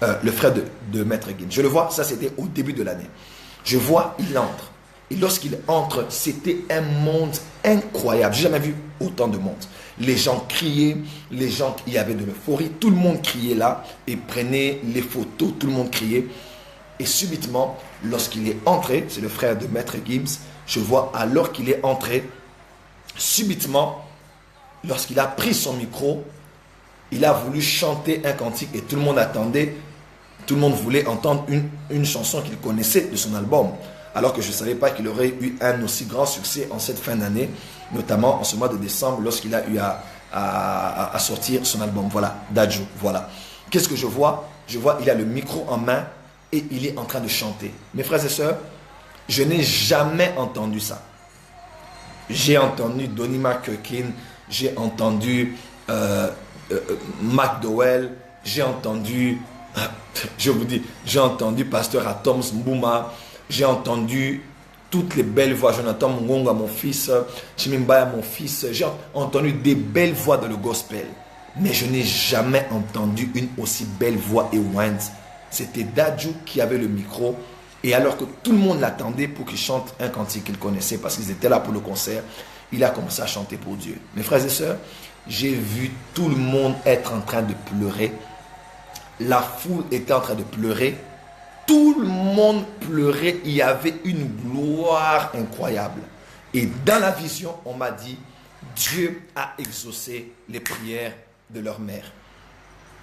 Le frère de Maître Gims. Je le vois, ça c'était au début de l'année. Je vois, il entre. Et lorsqu'il entre, c'était un monde incroyable. J'ai jamais vu autant de monde. Les gens criaient, il y avait de l'euphorie. Tout le monde criait là et prenait les photos. Tout le monde criait. Et subitement, lorsqu'il est entré, c'est le frère de Maître Gims, je vois alors qu'il est entré, subitement, lorsqu'il a pris son micro, il a voulu chanter un cantique et tout le monde attendait, tout le monde voulait entendre une chanson qu'il connaissait de son album. Alors que je ne savais pas qu'il aurait eu un aussi grand succès en cette fin d'année, notamment en ce mois de décembre, lorsqu'il a eu à sortir son album. Voilà, Dadju, voilà. Qu'est-ce que je vois? Je vois, il a le micro en main, et il est en train de chanter. Mes frères et sœurs, je n'ai jamais entendu ça. J'ai entendu Donnie McCurkin, j'ai entendu McDowell, j'ai entendu, je vous dis, j'ai entendu Pasteur Atoms Mbouma, j'ai entendu toutes les belles voix, Jonathan Mungonga, mon fils, Chimimbaya, mon fils, j'ai entendu des belles voix dans le gospel, mais je n'ai jamais entendu une aussi belle voix et Wines. C'était Dadju qui avait le micro. Et alors que tout le monde l'attendait pour qu'il chante un cantique qu'il connaissait parce qu'ils étaient là pour le concert, il a commencé à chanter pour Dieu. Mes frères et sœurs, j'ai vu tout le monde être en train de pleurer. La foule était en train de pleurer. Tout le monde pleurait. Il y avait une gloire incroyable. Et dans la vision, on m'a dit, Dieu a exaucé les prières de leur mère.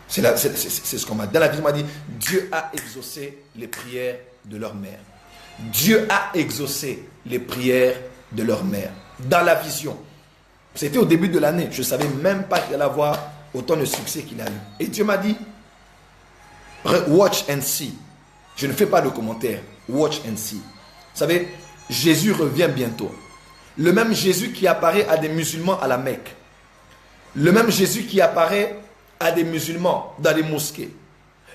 C'est ce qu'on m'a dit. Dans la vision, on m'a dit, Dieu a exaucé les prières de leur mère. Dieu a exaucé les prières de leur mère. Dans la vision. C'était au début de l'année. Je ne savais même pas qu'il allait avoir autant de succès qu'il a eu. Et Dieu m'a dit, watch and see. Je ne fais pas de commentaires. Watch and see. Vous savez, Jésus revient bientôt. Le même Jésus qui apparaît à des musulmans à la Mecque. Le même Jésus qui apparaît à des musulmans dans les mosquées.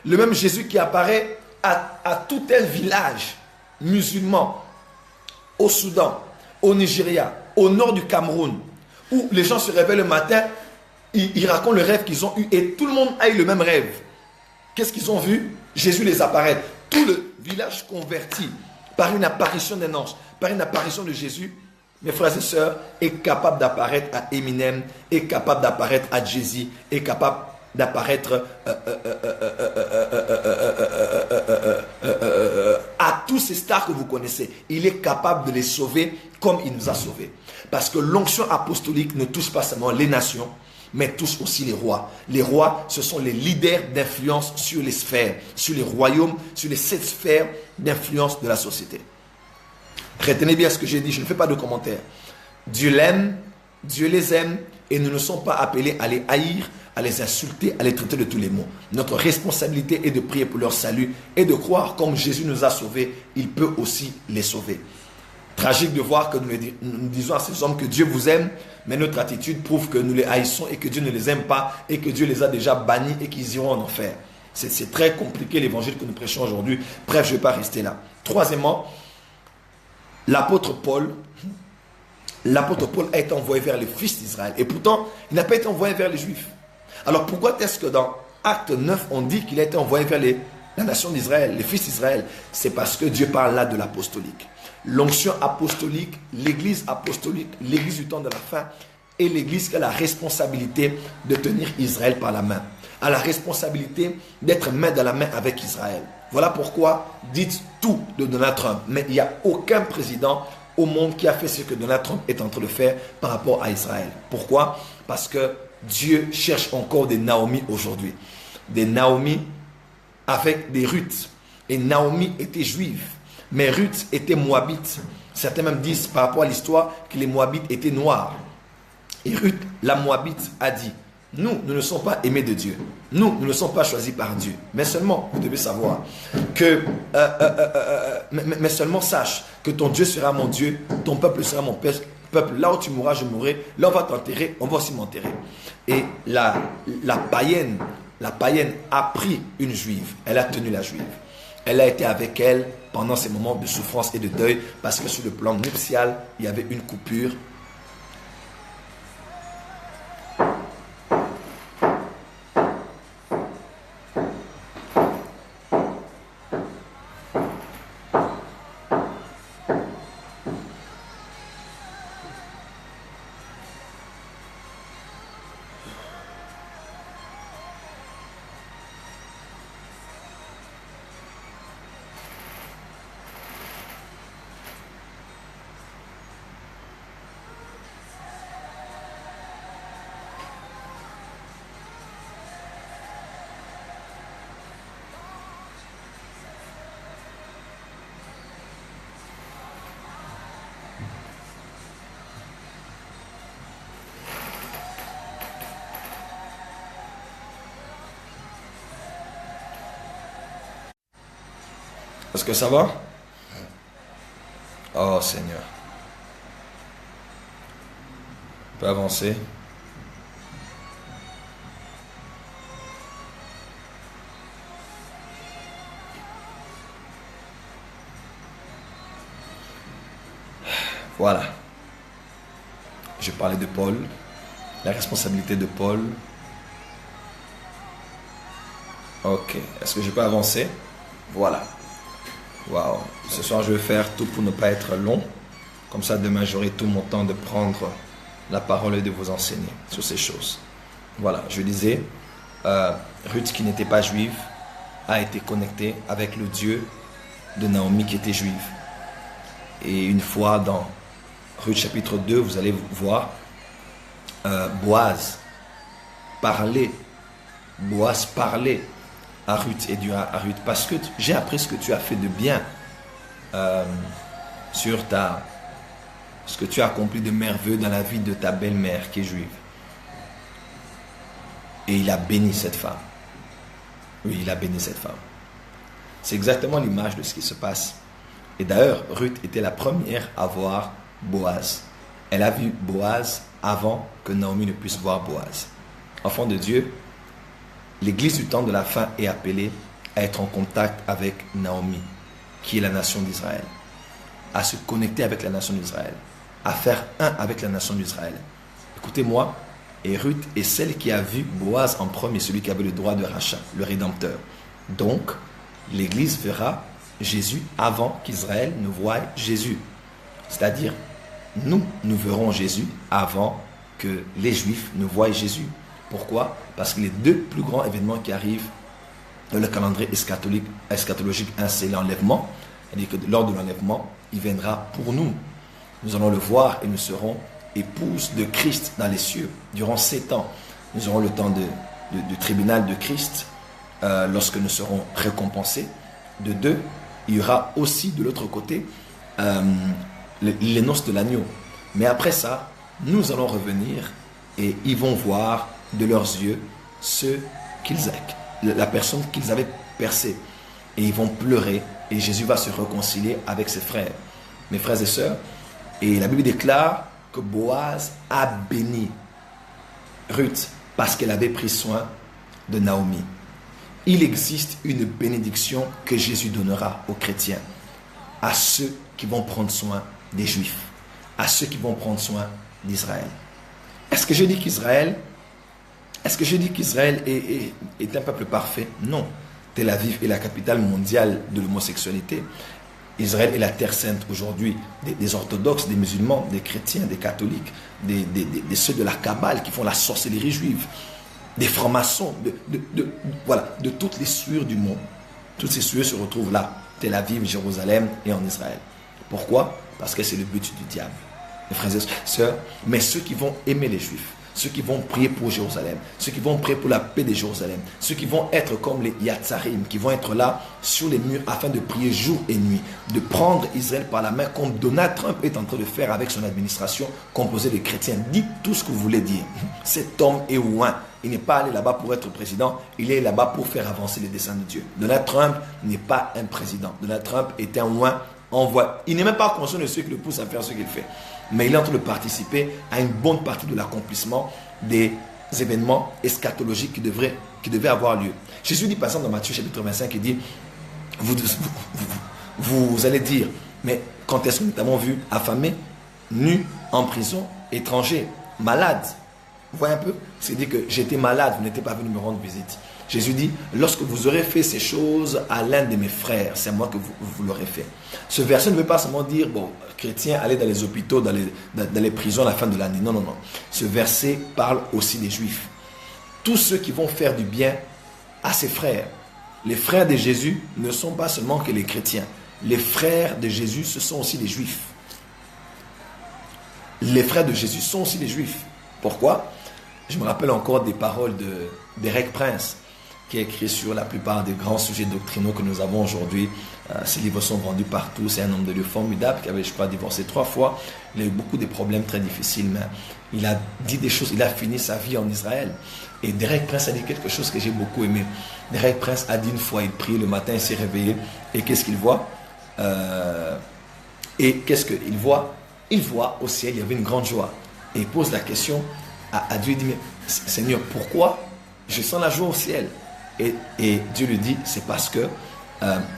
Le même Jésus qui apparaît à tout un village musulman au Soudan, au Nigeria, au nord du Cameroun, où les gens se réveillent le matin, ils racontent le rêve qu'ils ont eu et tout le monde a eu le même rêve. Qu'est-ce qu'ils ont vu? Jésus les apparaît. Tout le village converti par une apparition d'un ange, par une apparition de Jésus, mes frères et sœurs, est capable d'apparaître à Eminem, est capable d'apparaître à Jay-Z, est capable d'apparaître à tous ces stars que vous connaissez. Il est capable de les sauver comme il nous a sauvés. Parce que l'onction apostolique ne touche pas seulement les nations, mais touche aussi les rois. Les rois, ce sont les leaders d'influence sur les sphères, sur les royaumes, sur les 7 sphères d'influence de la société. Retenez bien ce que j'ai dit, je ne fais pas de commentaires. Dieu l'aime, Dieu les aime, et nous ne sommes pas appelés à les haïr, à les insulter, à les traiter de tous les mots. Notre responsabilité est de prier pour leur salut et de croire comme Jésus nous a sauvés, il peut aussi les sauver. Tragique de voir que nous disons à ces hommes que Dieu vous aime, mais notre attitude prouve que nous les haïssons et que Dieu ne les aime pas et que Dieu les a déjà bannis et qu'ils iront en enfer. C'est très compliqué l'évangile que nous prêchons aujourd'hui. Bref, je ne vais pas rester là. Troisièmement, l'apôtre Paul a été envoyé vers les fils d'Israël. Et pourtant, il n'a pas été envoyé vers les Juifs. Alors pourquoi est-ce que dans Acte 9, on dit qu'il a été envoyé vers la nation d'Israël, les fils d'Israël? C'est parce que Dieu parle là de l'apostolique. L'onction apostolique, l'église du temps de la fin, est l'église qui a la responsabilité de tenir Israël par la main, a la responsabilité d'être main dans la main avec Israël. Voilà pourquoi dites tout de Donald Trump, mais il n'y a aucun président au monde qui a fait ce que Donald Trump est en train de faire par rapport à Israël. Pourquoi? Parce que Dieu cherche encore des Naomi aujourd'hui. Des Naomi avec des Ruth. Et Naomi était juive, mais Ruth était moabite. Certains même disent par rapport à l'histoire que les moabites étaient noirs. Et Ruth, la moabite, a dit, nous ne sommes pas aimés de Dieu. Nous ne sommes pas choisis par Dieu. Mais seulement, vous devez savoir que, mais seulement sache que ton Dieu sera mon Dieu, ton peuple sera mon peuple. Là où tu mourras, je mourrai. Là où on va t'enterrer, on va aussi m'enterrer. Et la païenne a pris une juive. Elle a tenu la juive. Elle a été avec elle pendant ces moments de souffrance et de deuil parce que sur le plan nuptial, il y avait une coupure. Est-ce que ça va? Oh Seigneur. On peut avancer. Voilà. Je parlais de Paul, la responsabilité de Paul. Ok. Est-ce que je peux avancer? Voilà. Waouh. Ce soir, je vais faire tout pour ne pas être long. Comme ça, demain, j'aurai tout mon temps de prendre la parole et de vous enseigner sur ces choses. Voilà. Je disais, Ruth qui n'était pas juive, a été connecté avec le Dieu de Naomi qui était juive. Et une fois dans Ruth chapitre 2, vous allez voir Boaz parlait à Ruth et dira à Ruth, parce que j'ai appris ce que tu as fait de bien ce que tu as accompli de merveilleux dans la vie de ta belle-mère qui est juive. Et il a béni cette femme. Oui, il a béni cette femme. C'est exactement l'image de ce qui se passe. Et d'ailleurs, Ruth était la première à voir Boaz. Elle a vu Boaz avant que Naomi ne puisse voir Boaz. Enfant de Dieu, l'église du temps de la fin est appelée à être en contact avec Naomi, qui est la nation d'Israël, à se connecter avec la nation d'Israël, à faire un avec la nation d'Israël. Écoutez-moi, et Ruth est celle qui a vu Boaz en premier, celui qui avait le droit de rachat, le Rédempteur. Donc, l'église verra Jésus avant qu'Israël ne voie Jésus. C'est-à-dire, nous verrons Jésus avant que les Juifs ne voient Jésus. Pourquoi? Parce que les deux plus grands événements qui arrivent dans le calendrier eschatologique, c'est l'enlèvement. C'est-à-dire que lors de l'enlèvement, il viendra pour nous. Nous allons le voir et nous serons épouses de Christ dans les cieux. Durant 7 ans, nous aurons le temps du tribunal de Christ lorsque nous serons récompensés. De 2, il y aura aussi de l'autre côté les noces de l'agneau. Mais après ça, nous allons revenir et ils vont voir de leurs yeux la personne qu'ils avaient percée. Et ils vont pleurer et Jésus va se réconcilier avec ses frères. Mes frères et sœurs, et la Bible déclare que Boaz a béni Ruth parce qu'elle avait pris soin de Naomi. Il existe une bénédiction que Jésus donnera aux chrétiens, à ceux qui vont prendre soin des Juifs, à ceux qui vont prendre soin d'Israël. Est-ce que je dis qu'Israël est un peuple parfait? Non. Tel Aviv est la capitale mondiale de l'homosexualité. Israël est la terre sainte aujourd'hui des orthodoxes, des musulmans, des chrétiens, des catholiques, des ceux de la Kabbale qui font la sorcellerie juive, des francs-maçons, de toutes les sueurs du monde. Toutes ces sueurs se retrouvent là, Tel Aviv, Jérusalem et en Israël. Pourquoi? Parce que c'est le but du diable. Mes frères et sœurs, mais ceux qui vont aimer les Juifs, ceux qui vont prier pour Jérusalem, ceux qui vont prier pour la paix de Jérusalem, ceux qui vont être comme les Yatzarim, qui vont être là sur les murs afin de prier jour et nuit, de prendre Israël par la main comme Donald Trump est en train de faire avec son administration composée de chrétiens. Dites tout ce que vous voulez dire. Cet homme est ouin. Il n'est pas allé là-bas pour être président, il est là-bas pour faire avancer les desseins de Dieu. Donald Trump n'est pas un président. Donald Trump est un ouin envoie. Il n'est même pas conscient de ce qui le pousse à faire ce qu'il fait. Mais il est en train de participer à une bonne partie de l'accomplissement des événements eschatologiques qui devaient avoir lieu. Jésus dit par exemple dans Matthieu chapitre 25, il dit, vous allez dire, mais quand est-ce que nous t'avons vu affamé, nu, en prison, étranger, malade? Vous voyez un peu? C'est-à-dire que j'étais malade, vous n'étiez pas venu me rendre visite. Jésus dit, lorsque vous aurez fait ces choses à l'un de mes frères, c'est moi que vous l'aurez fait. Ce verset ne veut pas seulement dire, bon, chrétiens, allez dans les hôpitaux, dans les prisons à la fin de l'année. Non, non, non. Ce verset parle aussi des Juifs. Tous ceux qui vont faire du bien à ses frères. Les frères de Jésus ne sont pas seulement que les chrétiens. Les frères de Jésus, ce sont aussi les Juifs. Les frères de Jésus sont aussi les Juifs. Pourquoi? Je me rappelle encore des paroles d'Eric Prince, qui a écrit sur la plupart des grands sujets doctrinaux que nous avons aujourd'hui. Ces livres sont vendus partout. C'est un homme de Dieu formidable qui avait, je crois, divorcé 3 fois. Il a eu beaucoup de problèmes très difficiles, mais il a dit des choses. Il a fini sa vie en Israël. Et Derek Prince a dit quelque chose que j'ai beaucoup aimé. Derek Prince a dit une fois, il priait le matin, il s'est réveillé. Et qu'est-ce qu'il voit? Et qu'est-ce qu'il voit? Il voit au ciel, il y avait une grande joie. Et il pose la question à Dieu, il dit, mais Seigneur, pourquoi je sens la joie au ciel? Et Dieu lui dit, c'est parce que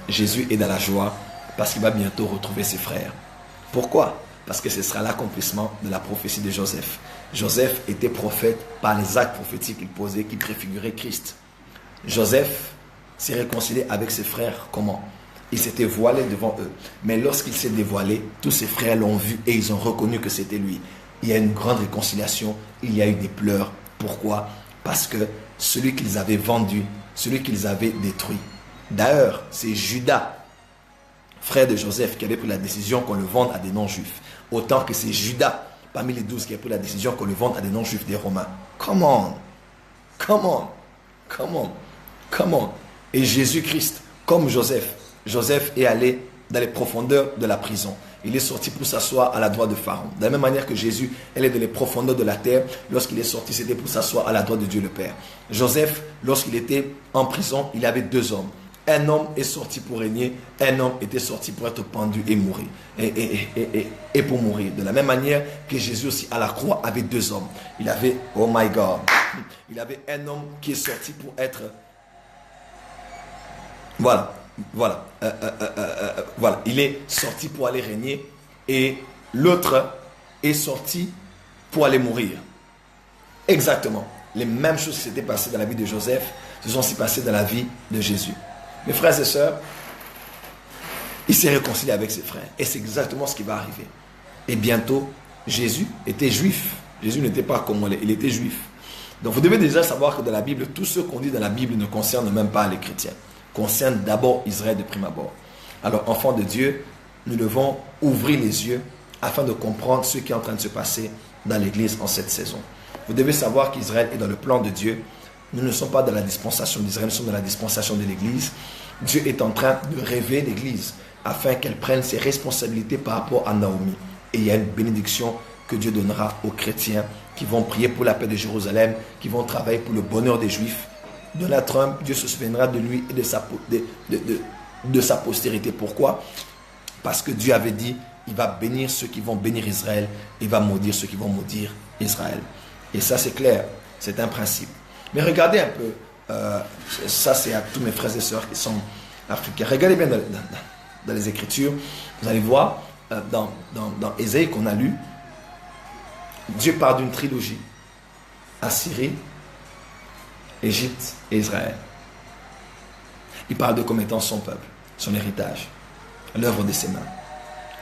Jésus est dans la joie, parce qu'il va bientôt retrouver ses frères. Pourquoi? Parce que ce sera l'accomplissement de la prophétie de Joseph. Joseph était prophète par les actes prophétiques qu'il posait, qui préfiguraient Christ. Joseph s'est réconcilié avec ses frères. Comment? Il s'était voilé devant eux. Mais lorsqu'il s'est dévoilé, tous ses frères l'ont vu et ils ont reconnu que c'était lui. Il y a une grande réconciliation, il y a eu des pleurs. Pourquoi? Parce que celui qu'ils avaient vendu, celui qu'ils avaient détruit, D'ailleurs, c'est Judas, frère de Joseph, qui avait pris la décision qu'on le vende à des non-juifs. Autant que c'est Judas, parmi les 12, qui a pris la décision qu'on le vende à des non-juifs des Romains. Come on, come on, come on, come on. Et Jésus-Christ, comme Joseph, Joseph est allé dans les profondeurs de la prison. Il est sorti pour s'asseoir à la droite de Pharaon. De la même manière que Jésus, elle est dans les profondeurs de la terre. Lorsqu'il est sorti, c'était pour s'asseoir à la droite de Dieu le Père. Joseph, lorsqu'il était en prison, il avait 2 hommes. Un homme est sorti pour régner, un homme était sorti pour être pendu et mourir. Et pour mourir. De la même manière que Jésus aussi à la croix avait 2 hommes. Il avait, oh my God, il avait un homme qui est sorti pour être... Voilà. Il est sorti pour aller régner et l'autre est sorti pour aller mourir. Exactement. Les mêmes choses qui s'étaient passées dans la vie de Joseph se sont aussi passées dans la vie de Jésus. Mes frères et sœurs, il s'est réconcilié avec ses frères et c'est exactement ce qui va arriver. Et bientôt, Jésus était juif. Jésus n'était pas comme on l'est, il était juif. Donc vous devez déjà savoir que dans la Bible, tout ce qu'on dit dans la Bible ne concerne même pas les chrétiens. Concerne d'abord Israël de prime abord. Alors, enfants de Dieu, nous devons ouvrir les yeux afin de comprendre ce qui est en train de se passer dans l'Église en cette saison. Vous devez savoir qu'Israël est dans le plan de Dieu. Nous ne sommes pas dans la dispensation d'Israël, nous sommes dans la dispensation de l'Église. Dieu est en train de rêver l'Église afin qu'elle prenne ses responsabilités par rapport à Naomi. Et il y a une bénédiction que Dieu donnera aux chrétiens qui vont prier pour la paix de Jérusalem, qui vont travailler pour le bonheur des Juifs. Donald Trump, Dieu se souviendra de lui et de sa postérité. Pourquoi? Parce que Dieu avait dit, il va bénir ceux qui vont bénir Israël, il va maudire ceux qui vont maudire Israël. Et ça c'est clair, c'est un principe. Mais regardez un peu, ça c'est à tous mes frères et sœurs qui sont africains. Regardez bien dans les Écritures, vous allez voir, dans Ésaïe qu'on a lu, Dieu parle d'une trilogie, Assyrie, Égypte et Israël. Il parle de comme étant son peuple, son héritage, l'œuvre de ses mains.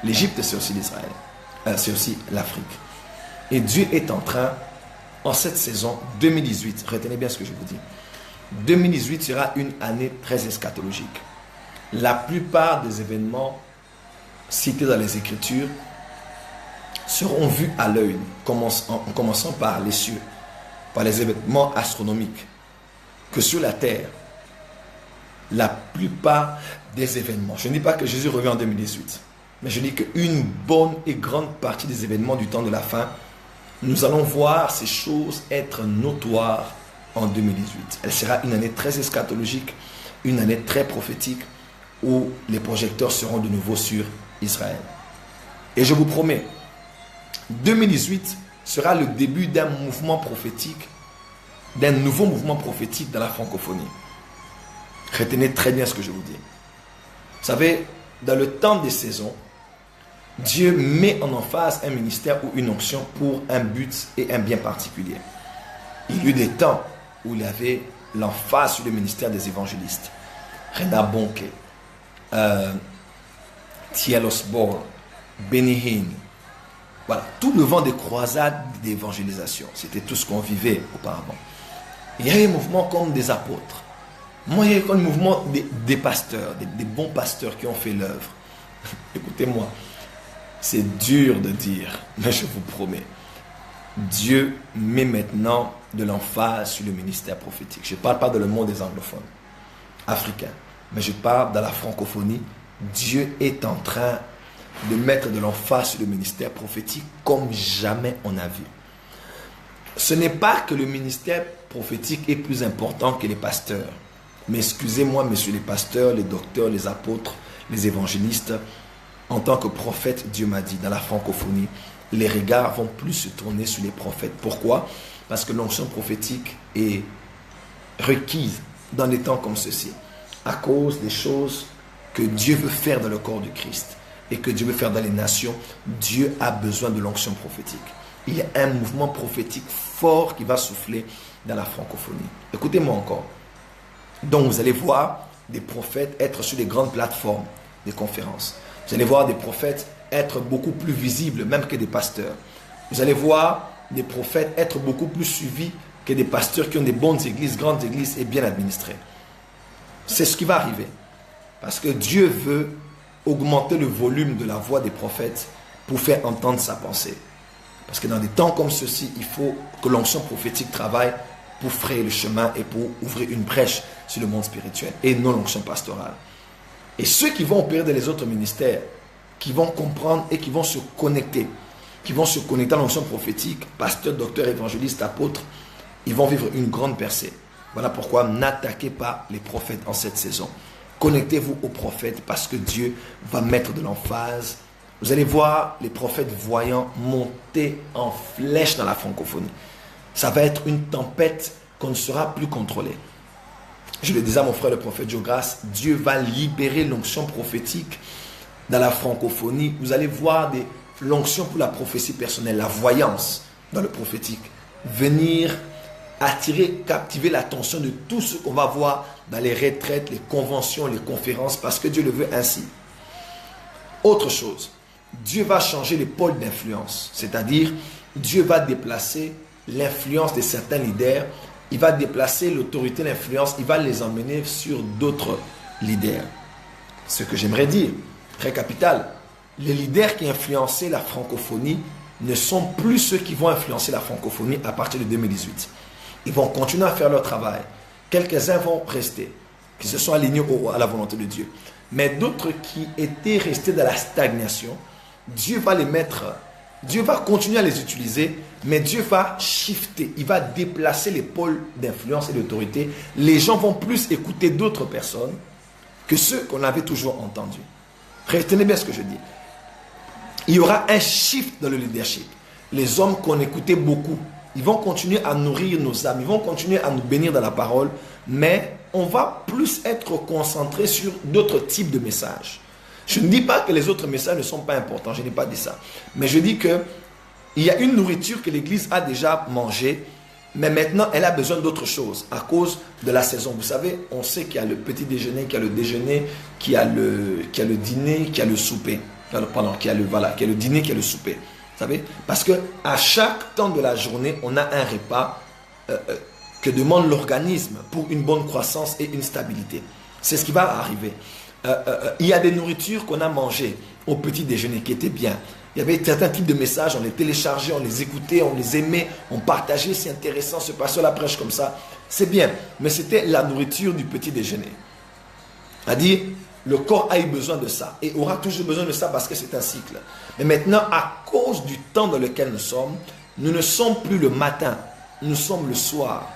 L'Égypte, c'est aussi l'Israël, c'est aussi l'Afrique. Et Dieu est en train, en cette saison 2018, retenez bien ce que je vous dis, 2018 sera une année très eschatologique. La plupart des événements cités dans les Écritures seront vus à l'œil, en commençant par les cieux, par les événements astronomiques. Que sur la terre, la plupart des événements, je ne dis pas que Jésus revient en 2018, mais je dis qu'une bonne et grande partie des événements du temps de la fin, nous allons voir ces choses être notoires en 2018. Elle sera une année très eschatologique, une année très prophétique, où les projecteurs seront de nouveau sur Israël. Et je vous promets, 2018 sera le début d'un mouvement prophétique, d'un nouveau mouvement prophétique dans la francophonie. Retenez très bien ce que je vous dis. Vous savez, dans le temps des saisons, Dieu met en emphase un ministère ou une onction pour un but et un bien particulier. Il y a eu des temps où il y avait l'emphase sur le ministère des évangélistes. Rena Bonke, T.L. Osborne, Benny Hinn. Voilà, tout le vent des croisades d'évangélisation. C'était tout ce qu'on vivait auparavant. Il y a eu un mouvement comme des apôtres. Moi, il y a eu un mouvement des pasteurs, des bons pasteurs qui ont fait l'œuvre. Écoutez-moi, c'est dur de dire, mais je vous promets, Dieu met maintenant de l'emphase sur le ministère prophétique. Je ne parle pas dans le monde des anglophones, africains, mais je parle dans la francophonie. Dieu est en train de mettre de l'emphase sur le ministère prophétique comme jamais on a vu. Ce n'est pas que le ministère prophétique est plus important que les pasteurs. Mais excusez-moi, messieurs les pasteurs, les docteurs, les apôtres, les évangélistes, en tant que prophète, Dieu m'a dit, dans la francophonie, les regards vont plus se tourner sur les prophètes. Pourquoi? Parce que l'onction prophétique est requise dans des temps comme ceci, à cause des choses que Dieu veut faire dans le corps du Christ et que Dieu veut faire dans les nations. Dieu a besoin de l'onction prophétique. Il y a un mouvement prophétique fort qui va souffler dans la francophonie. Écoutez-moi encore. Donc vous allez voir des prophètes être sur les grandes plateformes des conférences. Vous allez voir des prophètes être beaucoup plus visibles même que des pasteurs. Vous allez voir des prophètes être beaucoup plus suivis que des pasteurs qui ont des bonnes églises, grandes églises et bien administrées. C'est ce qui va arriver. Parce que Dieu veut augmenter le volume de la voix des prophètes pour faire entendre sa pensée. Parce que dans des temps comme ceux-ci, il faut que l'onction prophétique travaille pour frayer le chemin et pour ouvrir une brèche sur le monde spirituel et non l'onction pastorale. Et ceux qui vont opérer dans les autres ministères, qui vont comprendre et qui vont se connecter à l'onction prophétique, pasteur, docteur, évangéliste, apôtre, ils vont vivre une grande percée. Voilà pourquoi n'attaquez pas les prophètes en cette saison. Connectez-vous aux prophètes parce que Dieu va mettre de l'emphase. Vous allez voir les prophètes voyants monter en flèche dans la francophonie. Ça va être une tempête qu'on ne saura plus contrôler. Je le disais à mon frère le prophète Jogras, Dieu va libérer l'onction prophétique dans la francophonie. Vous allez voir l'onction pour la prophétie personnelle, la voyance dans le prophétique. Venir attirer, captiver l'attention de tout ce qu'on va voir dans les retraites, les conventions, les conférences, parce que Dieu le veut ainsi. Autre chose, Dieu va changer les pôles d'influence, c'est-à-dire Dieu va déplacer l'influence de certains leaders, il va déplacer l'autorité, l'influence, il va les emmener sur d'autres leaders. Ce que j'aimerais dire, très capital, les leaders qui influençaient la francophonie ne sont plus ceux qui vont influencer la francophonie à partir de 2018. Ils vont continuer à faire leur travail. Quelques-uns vont rester, qui se sont alignés à la volonté de Dieu. Mais d'autres qui étaient restés dans la stagnation, Dieu va les mettre, Dieu va continuer à les utiliser, mais Dieu va shifter, il va déplacer les pôles d'influence et d'autorité. Les gens vont plus écouter d'autres personnes que ceux qu'on avait toujours entendus. Retenez bien ce que je dis. Il y aura un shift dans le leadership. Les hommes qu'on écoutait beaucoup, ils vont continuer à nourrir nos âmes, ils vont continuer à nous bénir dans la parole, mais on va plus être concentré sur d'autres types de messages. Je ne dis pas que les autres messages ne sont pas importants, je n'ai pas dit ça. Mais je dis qu'il y a une nourriture que l'Église a déjà mangée, mais maintenant elle a besoin d'autre chose à cause de la saison. Vous savez, on sait qu'il y a le petit déjeuner, qu'il y a le déjeuner, qu'il y a le dîner, qu'il y a le souper. Pardon, qu'il y a le dîner, qu'il y a le souper. Vous savez, parce qu'à chaque temps de la journée, on a un repas que demande l'organisme pour une bonne croissance et une stabilité. C'est ce qui va arriver. Il y a des nourritures qu'on a mangées au petit déjeuner qui étaient bien. Il y avait certains types de messages, on les téléchargeait, on les écoutait, on les aimait, on partageait, c'est intéressant, ce pasteur la prêche comme ça. C'est bien, mais c'était la nourriture du petit déjeuner. C'est-à-dire, le corps a eu besoin de ça et aura toujours besoin de ça parce que c'est un cycle. Mais maintenant, à cause du temps dans lequel nous ne sommes plus le matin, nous sommes le soir.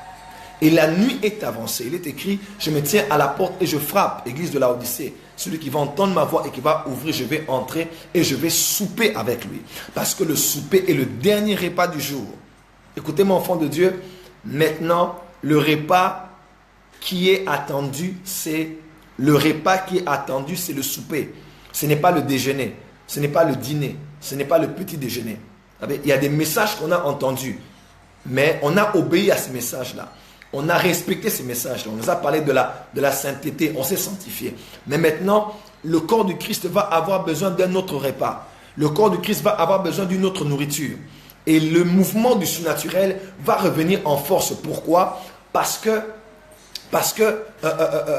Et la nuit est avancée. Il est écrit, je me tiens à la porte et je frappe, église de Laodicée. Celui qui va entendre ma voix et qui va ouvrir, je vais entrer et je vais souper avec lui. Parce que le souper est le dernier repas du jour. Écoutez, mon enfant de Dieu, maintenant, le repas qui est attendu, c'est le souper. Ce n'est pas le déjeuner, ce n'est pas le dîner, ce n'est pas le petit déjeuner. Il y a des messages qu'on a entendus, mais on a obéi à ces messages-là. On a respecté ces messages-là. On nous a parlé de la sainteté, on s'est sanctifié. Mais maintenant, le corps du Christ va avoir besoin d'un autre repas. Le corps du Christ va avoir besoin d'une autre nourriture. Et le mouvement du surnaturel va revenir en force. Pourquoi? Parce que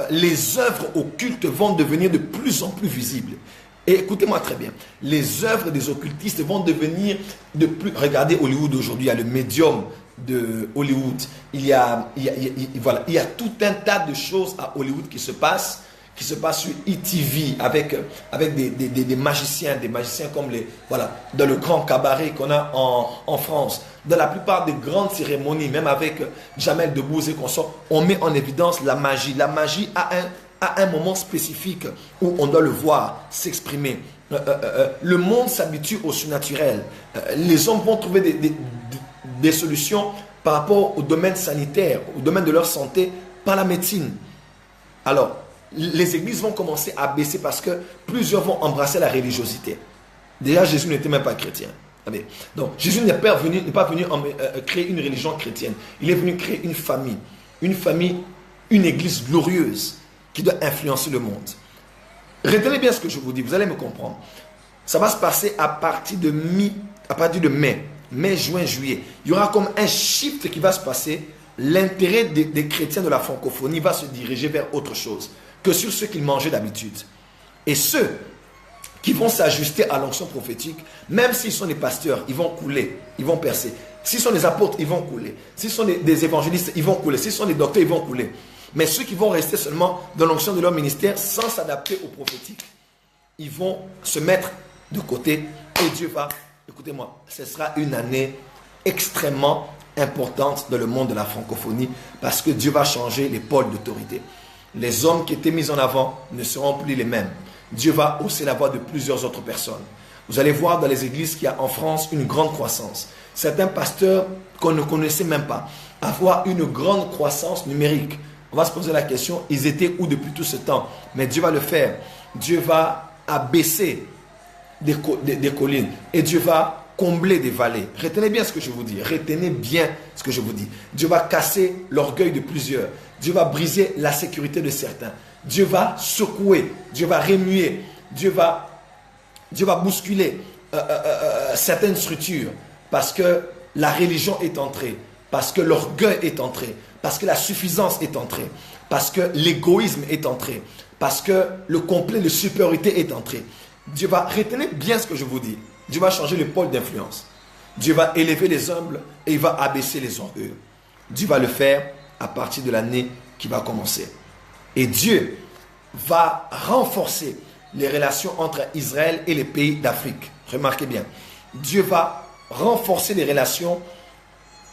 les œuvres occultes vont devenir de plus en plus visibles. Et écoutez-moi très bien, les œuvres des occultistes vont devenir de plus... Regardez Hollywood aujourd'hui, il y a le médium de Hollywood. Il y a tout un tas de choses à Hollywood qui se passent sur ETV avec des magiciens comme dans le grand cabaret qu'on a en France. Dans la plupart des grandes cérémonies, même avec Jamel Debbouze et consorts, on met en évidence la magie. La magie a un moment spécifique où on doit le voir s'exprimer. Le monde s'habitue au surnaturel. Les hommes vont trouver des solutions par rapport au domaine sanitaire, au domaine de leur santé, par la médecine. Alors, les églises vont commencer à baisser parce que plusieurs vont embrasser la religiosité. Déjà, Jésus n'était même pas chrétien. Donc, Jésus n'est pas venu créer une religion chrétienne. Il est venu créer une famille, une église glorieuse qui doit influencer le monde. Retenez bien ce que je vous dis, vous allez me comprendre. Ça va se passer à partir de mai, juin, juillet. Il y aura comme un shift qui va se passer l'intérêt des chrétiens de la francophonie va se diriger vers autre chose que sur ce qu'ils mangeaient d'habitude. Et ceux qui vont s'ajuster à l'onction prophétique, même s'ils sont des pasteurs, ils vont couler, ils vont percer. S'ils sont des apôtres, ils vont couler. S'ils sont des évangélistes, ils vont couler. S'ils sont des docteurs, ils vont couler. Mais ceux qui vont rester seulement dans l'onction de leur ministère sans s'adapter au prophétique, ils vont se mettre de côté et Dieu va, écoutez-moi, ce sera une année extrêmement importante dans le monde de la francophonie parce que Dieu va changer les pôles d'autorité. Les hommes qui étaient mis en avant ne seront plus les mêmes. Dieu va hausser la voix de plusieurs autres personnes. Vous allez voir dans les églises qu'il y a en France une grande croissance. Certains pasteurs qu'on ne connaissait même pas avoir une grande croissance numérique. On va se poser la question, ils étaient où depuis tout ce temps? Mais Dieu va le faire. Dieu va abaisser des collines et Dieu va combler des vallées. Retenez bien ce que je vous dis. Retenez bien ce que je vous dis. Dieu va casser l'orgueil de plusieurs. Dieu va briser la sécurité de certains. Dieu va secouer. Dieu va remuer. Dieu va bousculer certaines structures parce que la religion est entrée, parce que l'orgueil est entré, parce que la suffisance est entrée, parce que l'égoïsme est entré, parce que le complet de supériorité est entré. Dieu va, retenez bien ce que je vous dis, Dieu va changer le pôle d'influence. Dieu va élever les humbles et il va abaisser les orgueilleux. Dieu va le faire à partir de l'année qui va commencer. Et Dieu va renforcer les relations entre Israël et les pays d'Afrique. Remarquez bien, Dieu va renforcer les relations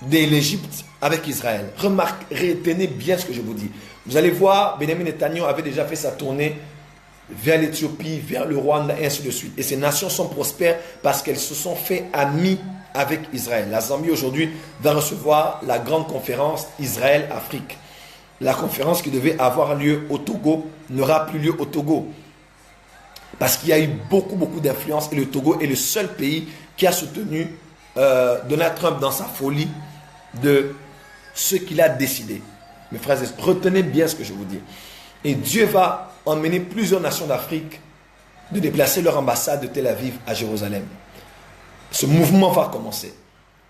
de l'Égypte avec Israël. Retenez bien ce que je vous dis. Vous allez voir, Benjamin Netanyahu avait déjà fait sa tournée vers l'Éthiopie, vers le Rwanda, et ainsi de suite. Et ces nations sont prospères parce qu'elles se sont fait amies avec Israël. La Zambie aujourd'hui va recevoir la grande conférence Israël-Afrique. La conférence qui devait avoir lieu au Togo n'aura plus lieu au Togo. Parce qu'il y a eu beaucoup d'influence et le Togo est le seul pays qui a soutenu Donald Trump dans sa folie de ce qu'il a décidé. Mes frères, retenez bien ce que je vous dis. Et Dieu va emmener plusieurs nations d'Afrique de déplacer leur ambassade de Tel Aviv à Jérusalem. Ce mouvement va commencer.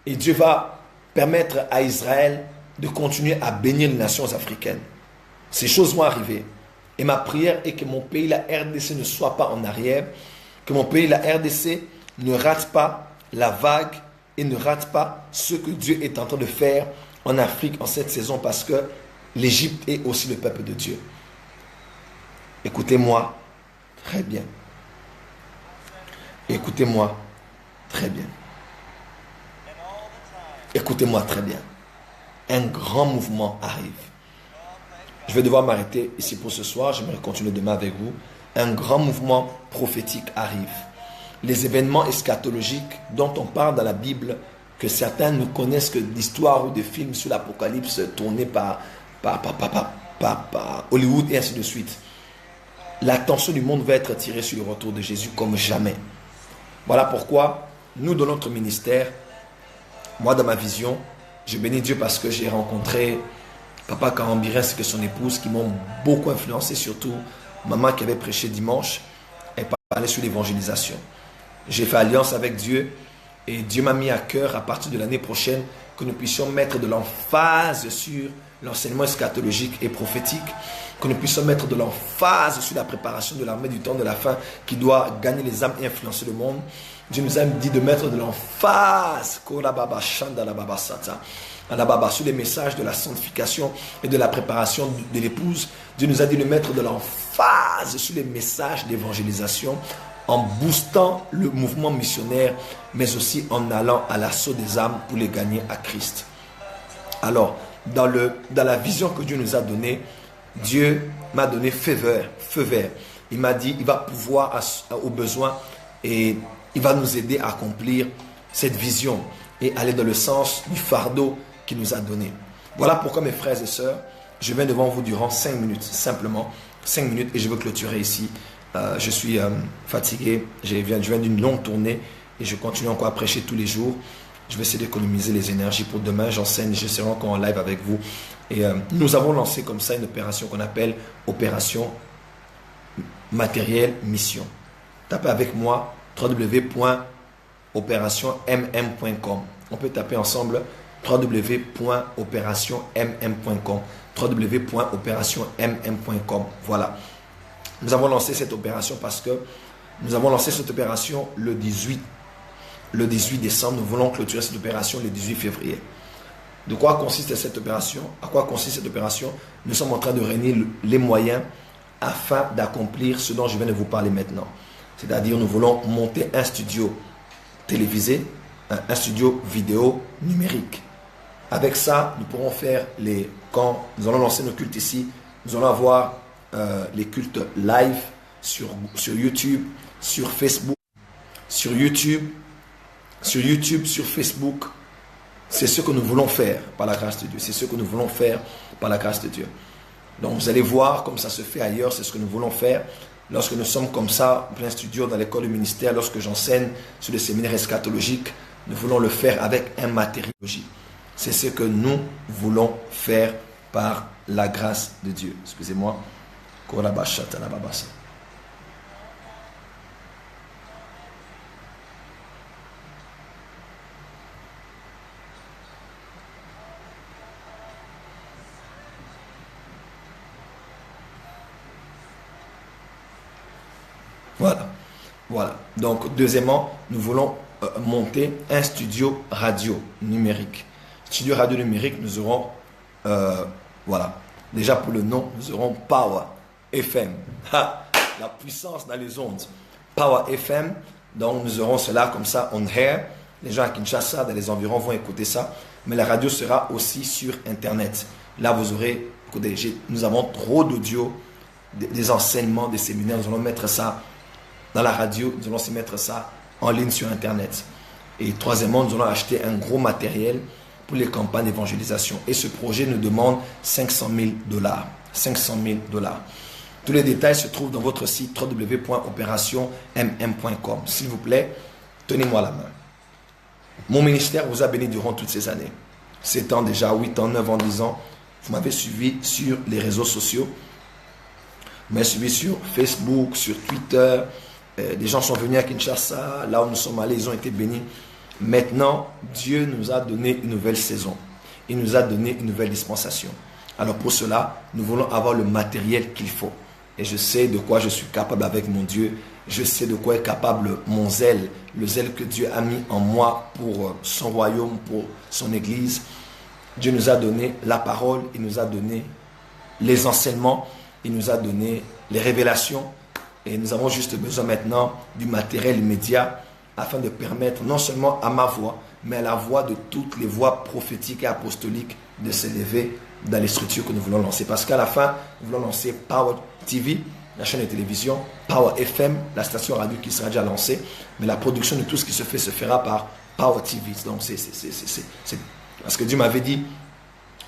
Et Dieu va permettre à Israël de continuer à bénir les nations africaines. Ces choses vont arriver. Et ma prière est que mon pays, la RDC, ne soit pas en arrière, que mon pays, la RDC, ne rate pas la vague et ne rate pas ce que Dieu est en train de faire en Afrique en cette saison, parce que l'Égypte est aussi le peuple de Dieu. Écoutez-moi très bien. Écoutez-moi très bien. Écoutez-moi très bien. Un grand mouvement arrive. Je vais devoir m'arrêter ici pour ce soir. J'aimerais continuer demain avec vous. Un grand mouvement prophétique arrive. Les événements eschatologiques dont on parle dans la Bible, que certains ne connaissent que d'histoires ou de films sur l'Apocalypse tournés par Hollywood et ainsi de suite. L'attention du monde va être tirée sur le retour de Jésus comme jamais. Voilà pourquoi nous, dans notre ministère, moi dans ma vision, je bénis Dieu parce que j'ai rencontré Papa Karambiré ainsi que son épouse qui m'ont beaucoup influencé, surtout maman qui avait prêché dimanche et parlait sur l'évangélisation. J'ai fait alliance avec Dieu et Dieu m'a mis à cœur à partir de l'année prochaine que nous puissions mettre de l'emphase sur l'enseignement eschatologique et prophétique, que nous puissions mettre de l'emphase sur la préparation de l'armée du temps de la fin qui doit gagner les âmes et influencer le monde. Dieu nous a dit de mettre de l'emphase sur les messages de la sanctification et de la préparation de l'épouse. Dieu nous a dit de mettre de l'emphase sur les messages d'évangélisation en boostant le mouvement missionnaire, mais aussi en allant à l'assaut des âmes pour les gagner à Christ. Alors, dans la vision que Dieu nous a donnée, Dieu m'a donné feu vert. Il m'a dit, il va pouvoir aux besoins et il va nous aider à accomplir cette vision et aller dans le sens du fardeau qu'il nous a donné. Voilà pourquoi, mes frères et sœurs, je viens devant vous durant 5 minutes, simplement 5 minutes, et je veux clôturer ici. Je suis fatigué, je viens d'une longue tournée et je continue encore à prêcher tous les jours. Je vais essayer d'économiser les énergies pour demain. J'enseigne, je serai encore en live avec vous. Et nous avons lancé comme ça une opération qu'on appelle Opération Matériel Mission. Tapez avec moi www.opérationmm.com. On peut taper ensemble www.opérationmm.com. www.opérationmm.com. Voilà. Nous avons lancé cette opération parce que nous avons lancé cette opération le 18 décembre. Nous voulons clôturer cette opération le 18 février. De quoi consiste cette opération? À quoi consiste cette opération? Nous sommes en train de réunir les moyens afin d'accomplir ce dont je viens de vous parler maintenant. C'est-à-dire, nous voulons monter un studio télévisé, un studio vidéo numérique. Avec ça, nous pourrons faire quand nous allons lancer nos cultes ici, nous allons avoir les cultes live sur YouTube, sur Facebook, sur Facebook. C'est ce que nous voulons faire par la grâce de Dieu. C'est ce que nous voulons faire par la grâce de Dieu. Donc vous allez voir comme ça se fait ailleurs, c'est ce que nous voulons faire. Lorsque nous sommes comme ça, en plein studio, dans l'école du ministère, lorsque j'enseigne sur le séminaire eschatologique, nous voulons le faire avec un matériel. C'est ce que nous voulons faire par la grâce de Dieu. Excusez-moi. Voilà. Donc, deuxièmement, nous voulons monter un studio radio numérique. Studio radio numérique, nous aurons, déjà pour le nom, nous aurons Power FM. La puissance dans les ondes. Power FM. Donc, nous aurons cela comme ça on air. Les gens à Kinshasa, dans les environs, vont écouter ça. Mais la radio sera aussi sur Internet. Là, vous aurez, écoutez, nous avons trop d'audio, des enseignements, des séminaires. Nous allons mettre ça dans la radio, nous allons aussi mettre ça en ligne sur Internet. Et troisièmement, nous allons acheter un gros matériel pour les campagnes d'évangélisation. Et ce projet nous demande $500,000. $500,000. Tous les détails se trouvent dans votre site www.opérationmm.com. S'il vous plaît, tenez-moi la main. Mon ministère vous a béni durant toutes ces années. 7 ans déjà, 8 ans, 9 ans, 10 ans. Vous m'avez suivi sur les réseaux sociaux. Vous m'avez suivi sur Facebook, sur Twitter. Des gens sont venus à Kinshasa, là où nous sommes allés, ils ont été bénis. Maintenant, Dieu nous a donné une nouvelle saison. Il nous a donné une nouvelle dispensation. Alors pour cela, nous voulons avoir le matériel qu'il faut. Et je sais de quoi je suis capable avec mon Dieu. Je sais de quoi est capable mon zèle. Le zèle que Dieu a mis en moi pour son royaume, pour son église. Dieu nous a donné la parole, il nous a donné les enseignements, il nous a donné les révélations. Et nous avons juste besoin maintenant du matériel immédiat afin de permettre non seulement à ma voix, mais à la voix de toutes les voix prophétiques et apostoliques de s'élever dans les structures que nous voulons lancer. Parce qu'à la fin, nous voulons lancer Power TV, la chaîne de télévision, Power FM, la station radio qui sera déjà lancée. Mais la production de tout ce qui se fait se fera par Power TV. Donc c'est parce que Dieu m'avait dit,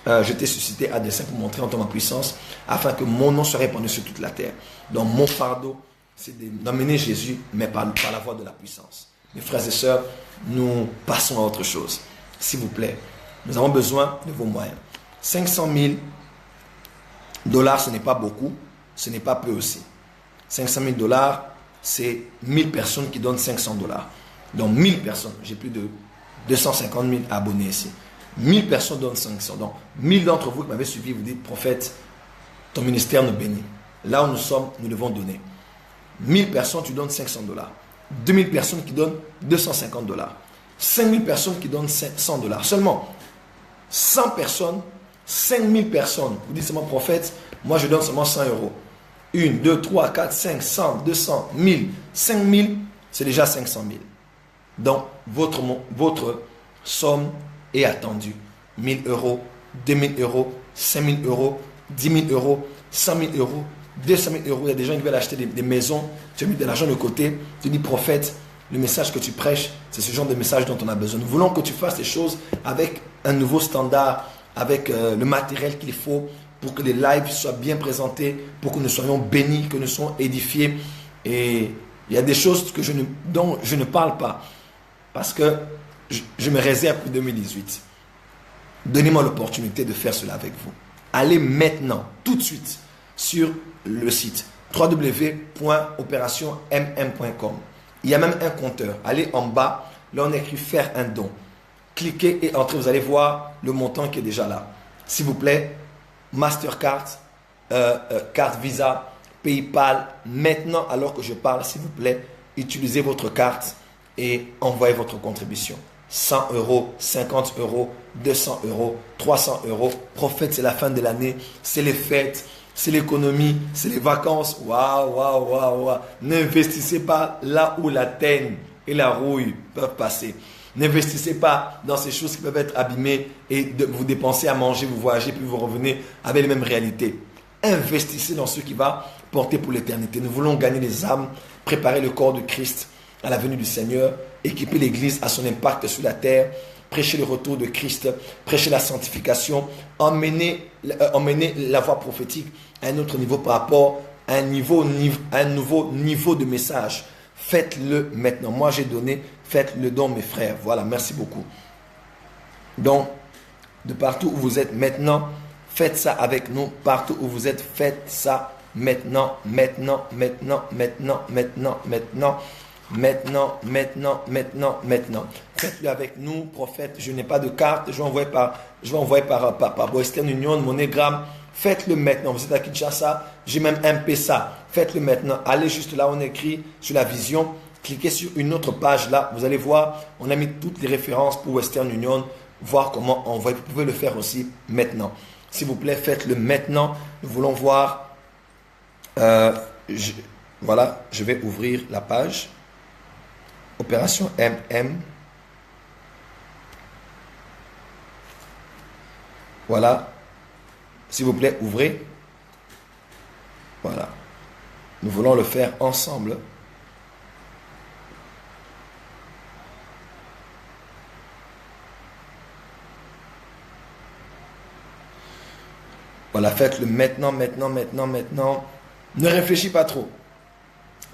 je t'ai suscité à dessein pour montrer en toi ma puissance, afin que mon nom soit répandu sur toute la terre. Donc mon fardeau, c'est d'emmener Jésus, mais par la voie de la puissance. Mes frères et sœurs, nous passons à autre chose. S'il vous plaît, nous avons besoin de vos moyens. $500,000, ce n'est pas beaucoup, ce n'est pas peu aussi. $500,000, c'est 1000 personnes qui donnent $500. Donc 1000 personnes, j'ai plus de 250 000 abonnés ici. 1000 personnes donnent 500. Donc 1000 d'entre vous qui m'avez suivi, vous dites, prophète, ton ministère nous bénit. Là où nous sommes, nous devons donner. 1000 personnes, tu donnes $500. 2000 personnes qui donnent $250. 5000 personnes qui donnent $100. Seulement 100 personnes, 5000 personnes. Vous dites seulement, prophète, moi je donne seulement 100 euros. 1, 2, 3, 4, 5, 100, 200, 1000, 5000, c'est déjà 500 000. Donc votre somme est attendue. 1000 euros, 2000 euros, 5000 euros, 10 000 euros, 100 000 euros, 200 000 euros. Il y a des gens qui veulent acheter des maisons. Tu as mis de l'argent de côté. Tu dis, prophète, le message que tu prêches, c'est ce genre de message dont on a besoin. Nous voulons que tu fasses les choses avec un nouveau standard, avec le matériel qu'il faut pour que les lives soient bien présentés, pour que nous soyons bénis, que nous soyons édifiés. Et il y a des choses dont je ne parle pas parce que je me réserve pour 2018. Donnez-moi l'opportunité de faire cela avec vous. Allez maintenant, tout de suite, sur le site www.opérationmm.com. Il y a même un compteur. Allez en bas, là on écrit faire un don. Cliquez et entrez, vous allez voir le montant qui est déjà là. S'il vous plaît, Mastercard, carte Visa, PayPal, maintenant, alors que je parle, s'il vous plaît, utilisez votre carte et envoyez votre contribution. 100 euros, 50 euros, 200 euros, 300 euros. Prophète, c'est la fin de l'année, c'est les fêtes, c'est l'économie, c'est les vacances. Waouh, waouh, waouh, waouh. N'investissez pas là où la teigne et la rouille peuvent passer. N'investissez pas dans ces choses qui peuvent être abîmées et vous dépensez à manger, vous voyagez, puis vous revenez avec les mêmes réalités. Investissez dans ce qui va porter pour l'éternité. Nous voulons gagner les âmes, préparer le corps de Christ à la venue du Seigneur, équiper l'Église à son impact sur la terre, prêcher le retour de Christ, prêcher la sanctification, emmener la voie prophétique à un autre niveau par rapport à un nouveau niveau de message. Faites-le maintenant. Moi, j'ai donné, faites-le don, mes frères. Voilà, merci beaucoup. Donc, de partout où vous êtes maintenant, faites ça avec nous. Partout où vous êtes, faites ça maintenant, maintenant, maintenant, maintenant, maintenant, maintenant. Maintenant, maintenant, maintenant, maintenant. Faites-le avec nous, prophète. Je n'ai pas de carte. Je vais envoyer par Western Union, MoneyGram. Faites-le maintenant. Vous êtes à Kinshasa. J'ai même un PESA. Faites-le maintenant. Allez juste là, on écrit sur la vision. Cliquez sur une autre page là. Vous allez voir, on a mis toutes les références pour Western Union. Voir comment envoyer. Vous pouvez le faire aussi maintenant. S'il vous plaît, faites-le maintenant. Nous voulons voir. Voilà, je vais ouvrir la page. Opération MM. Voilà. S'il vous plaît, ouvrez. Voilà. Nous voulons le faire ensemble. Voilà, faites-le maintenant, maintenant, maintenant, maintenant. Ne réfléchis pas trop.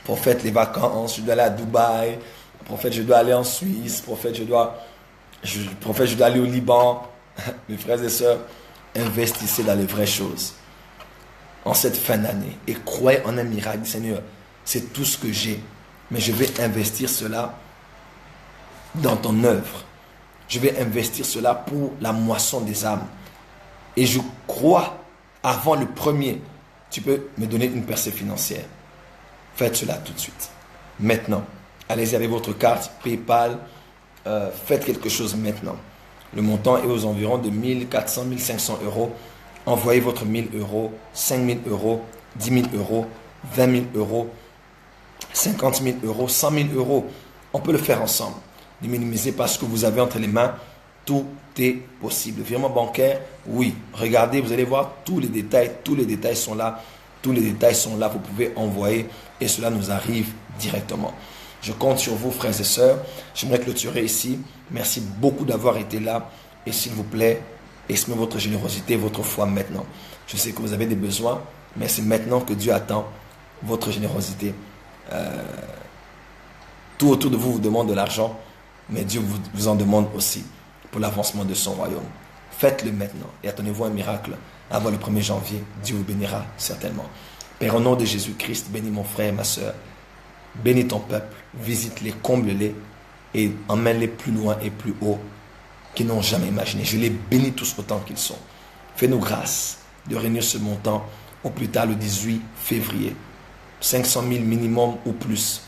Prophète, les vacances, je dois aller à Dubaï. Prophète, je dois aller en Suisse. Prophète, je dois aller au Liban. Mes frères et sœurs, investissez dans les vraies choses en cette fin d'année et croyez en un miracle. Seigneur, c'est tout ce que j'ai, mais je vais investir cela dans ton œuvre. Je vais investir cela pour la moisson des âmes. Et je crois, avant le premier, tu peux me donner une percée financière. Faites cela tout de suite. Maintenant. Allez-y avec votre carte, PayPal. Faites quelque chose maintenant. Le montant est aux environs de 1400, 1500 euros. Envoyez votre 1000 euros, 5000 euros, 10 000 euros, 20 000 euros, 50 000 euros, 100 000 euros. On peut le faire ensemble. Ne minimisez pas ce que vous avez entre les mains. Tout est possible. Virement bancaire, oui. Regardez, vous allez voir tous les détails. Tous les détails sont là. Tous les détails sont là. Vous pouvez envoyer et cela nous arrive directement. Je compte sur vous, frères et sœurs. J'aimerais clôturer ici. Merci beaucoup d'avoir été là. Et s'il vous plaît, exprimez votre générosité, votre foi maintenant. Je sais que vous avez des besoins, mais c'est maintenant que Dieu attend votre générosité. Tout autour de vous vous demande de l'argent, mais Dieu vous en demande aussi pour l'avancement de son royaume. Faites-le maintenant et attendez-vous un miracle avant le 1er janvier. Dieu vous bénira certainement. Père, au nom de Jésus-Christ, bénis mon frère et ma soeur. Bénis ton peuple, visite-les, comble-les et emmène-les plus loin et plus haut qu'ils n'ont jamais imaginé. Je les bénis tous autant qu'ils sont. Fais-nous grâce de réunir ce montant au plus tard le 18 février. 500 000 minimum ou plus,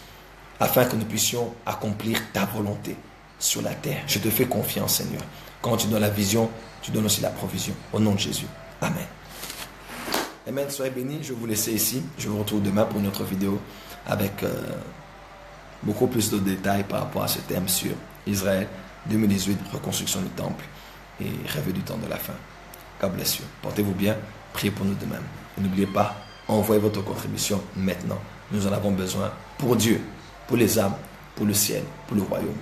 afin que nous puissions accomplir ta volonté sur la terre. Je te fais confiance, Seigneur. Quand tu donnes la vision, tu donnes aussi la provision. Au nom de Jésus. Amen. Amen. Soyez bénis. Je vais vous laisser ici. Je vous retrouve demain pour une autre vidéo avec beaucoup plus de détails par rapport à ce thème sur Israël 2018, reconstruction du temple et rêve du temps de la fin. God bless you. Portez-vous bien. Priez pour nous de même. Et n'oubliez pas, envoyez votre contribution maintenant. Nous en avons besoin pour Dieu, pour les âmes, pour le ciel, pour le royaume.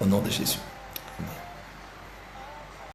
Au nom de Jésus.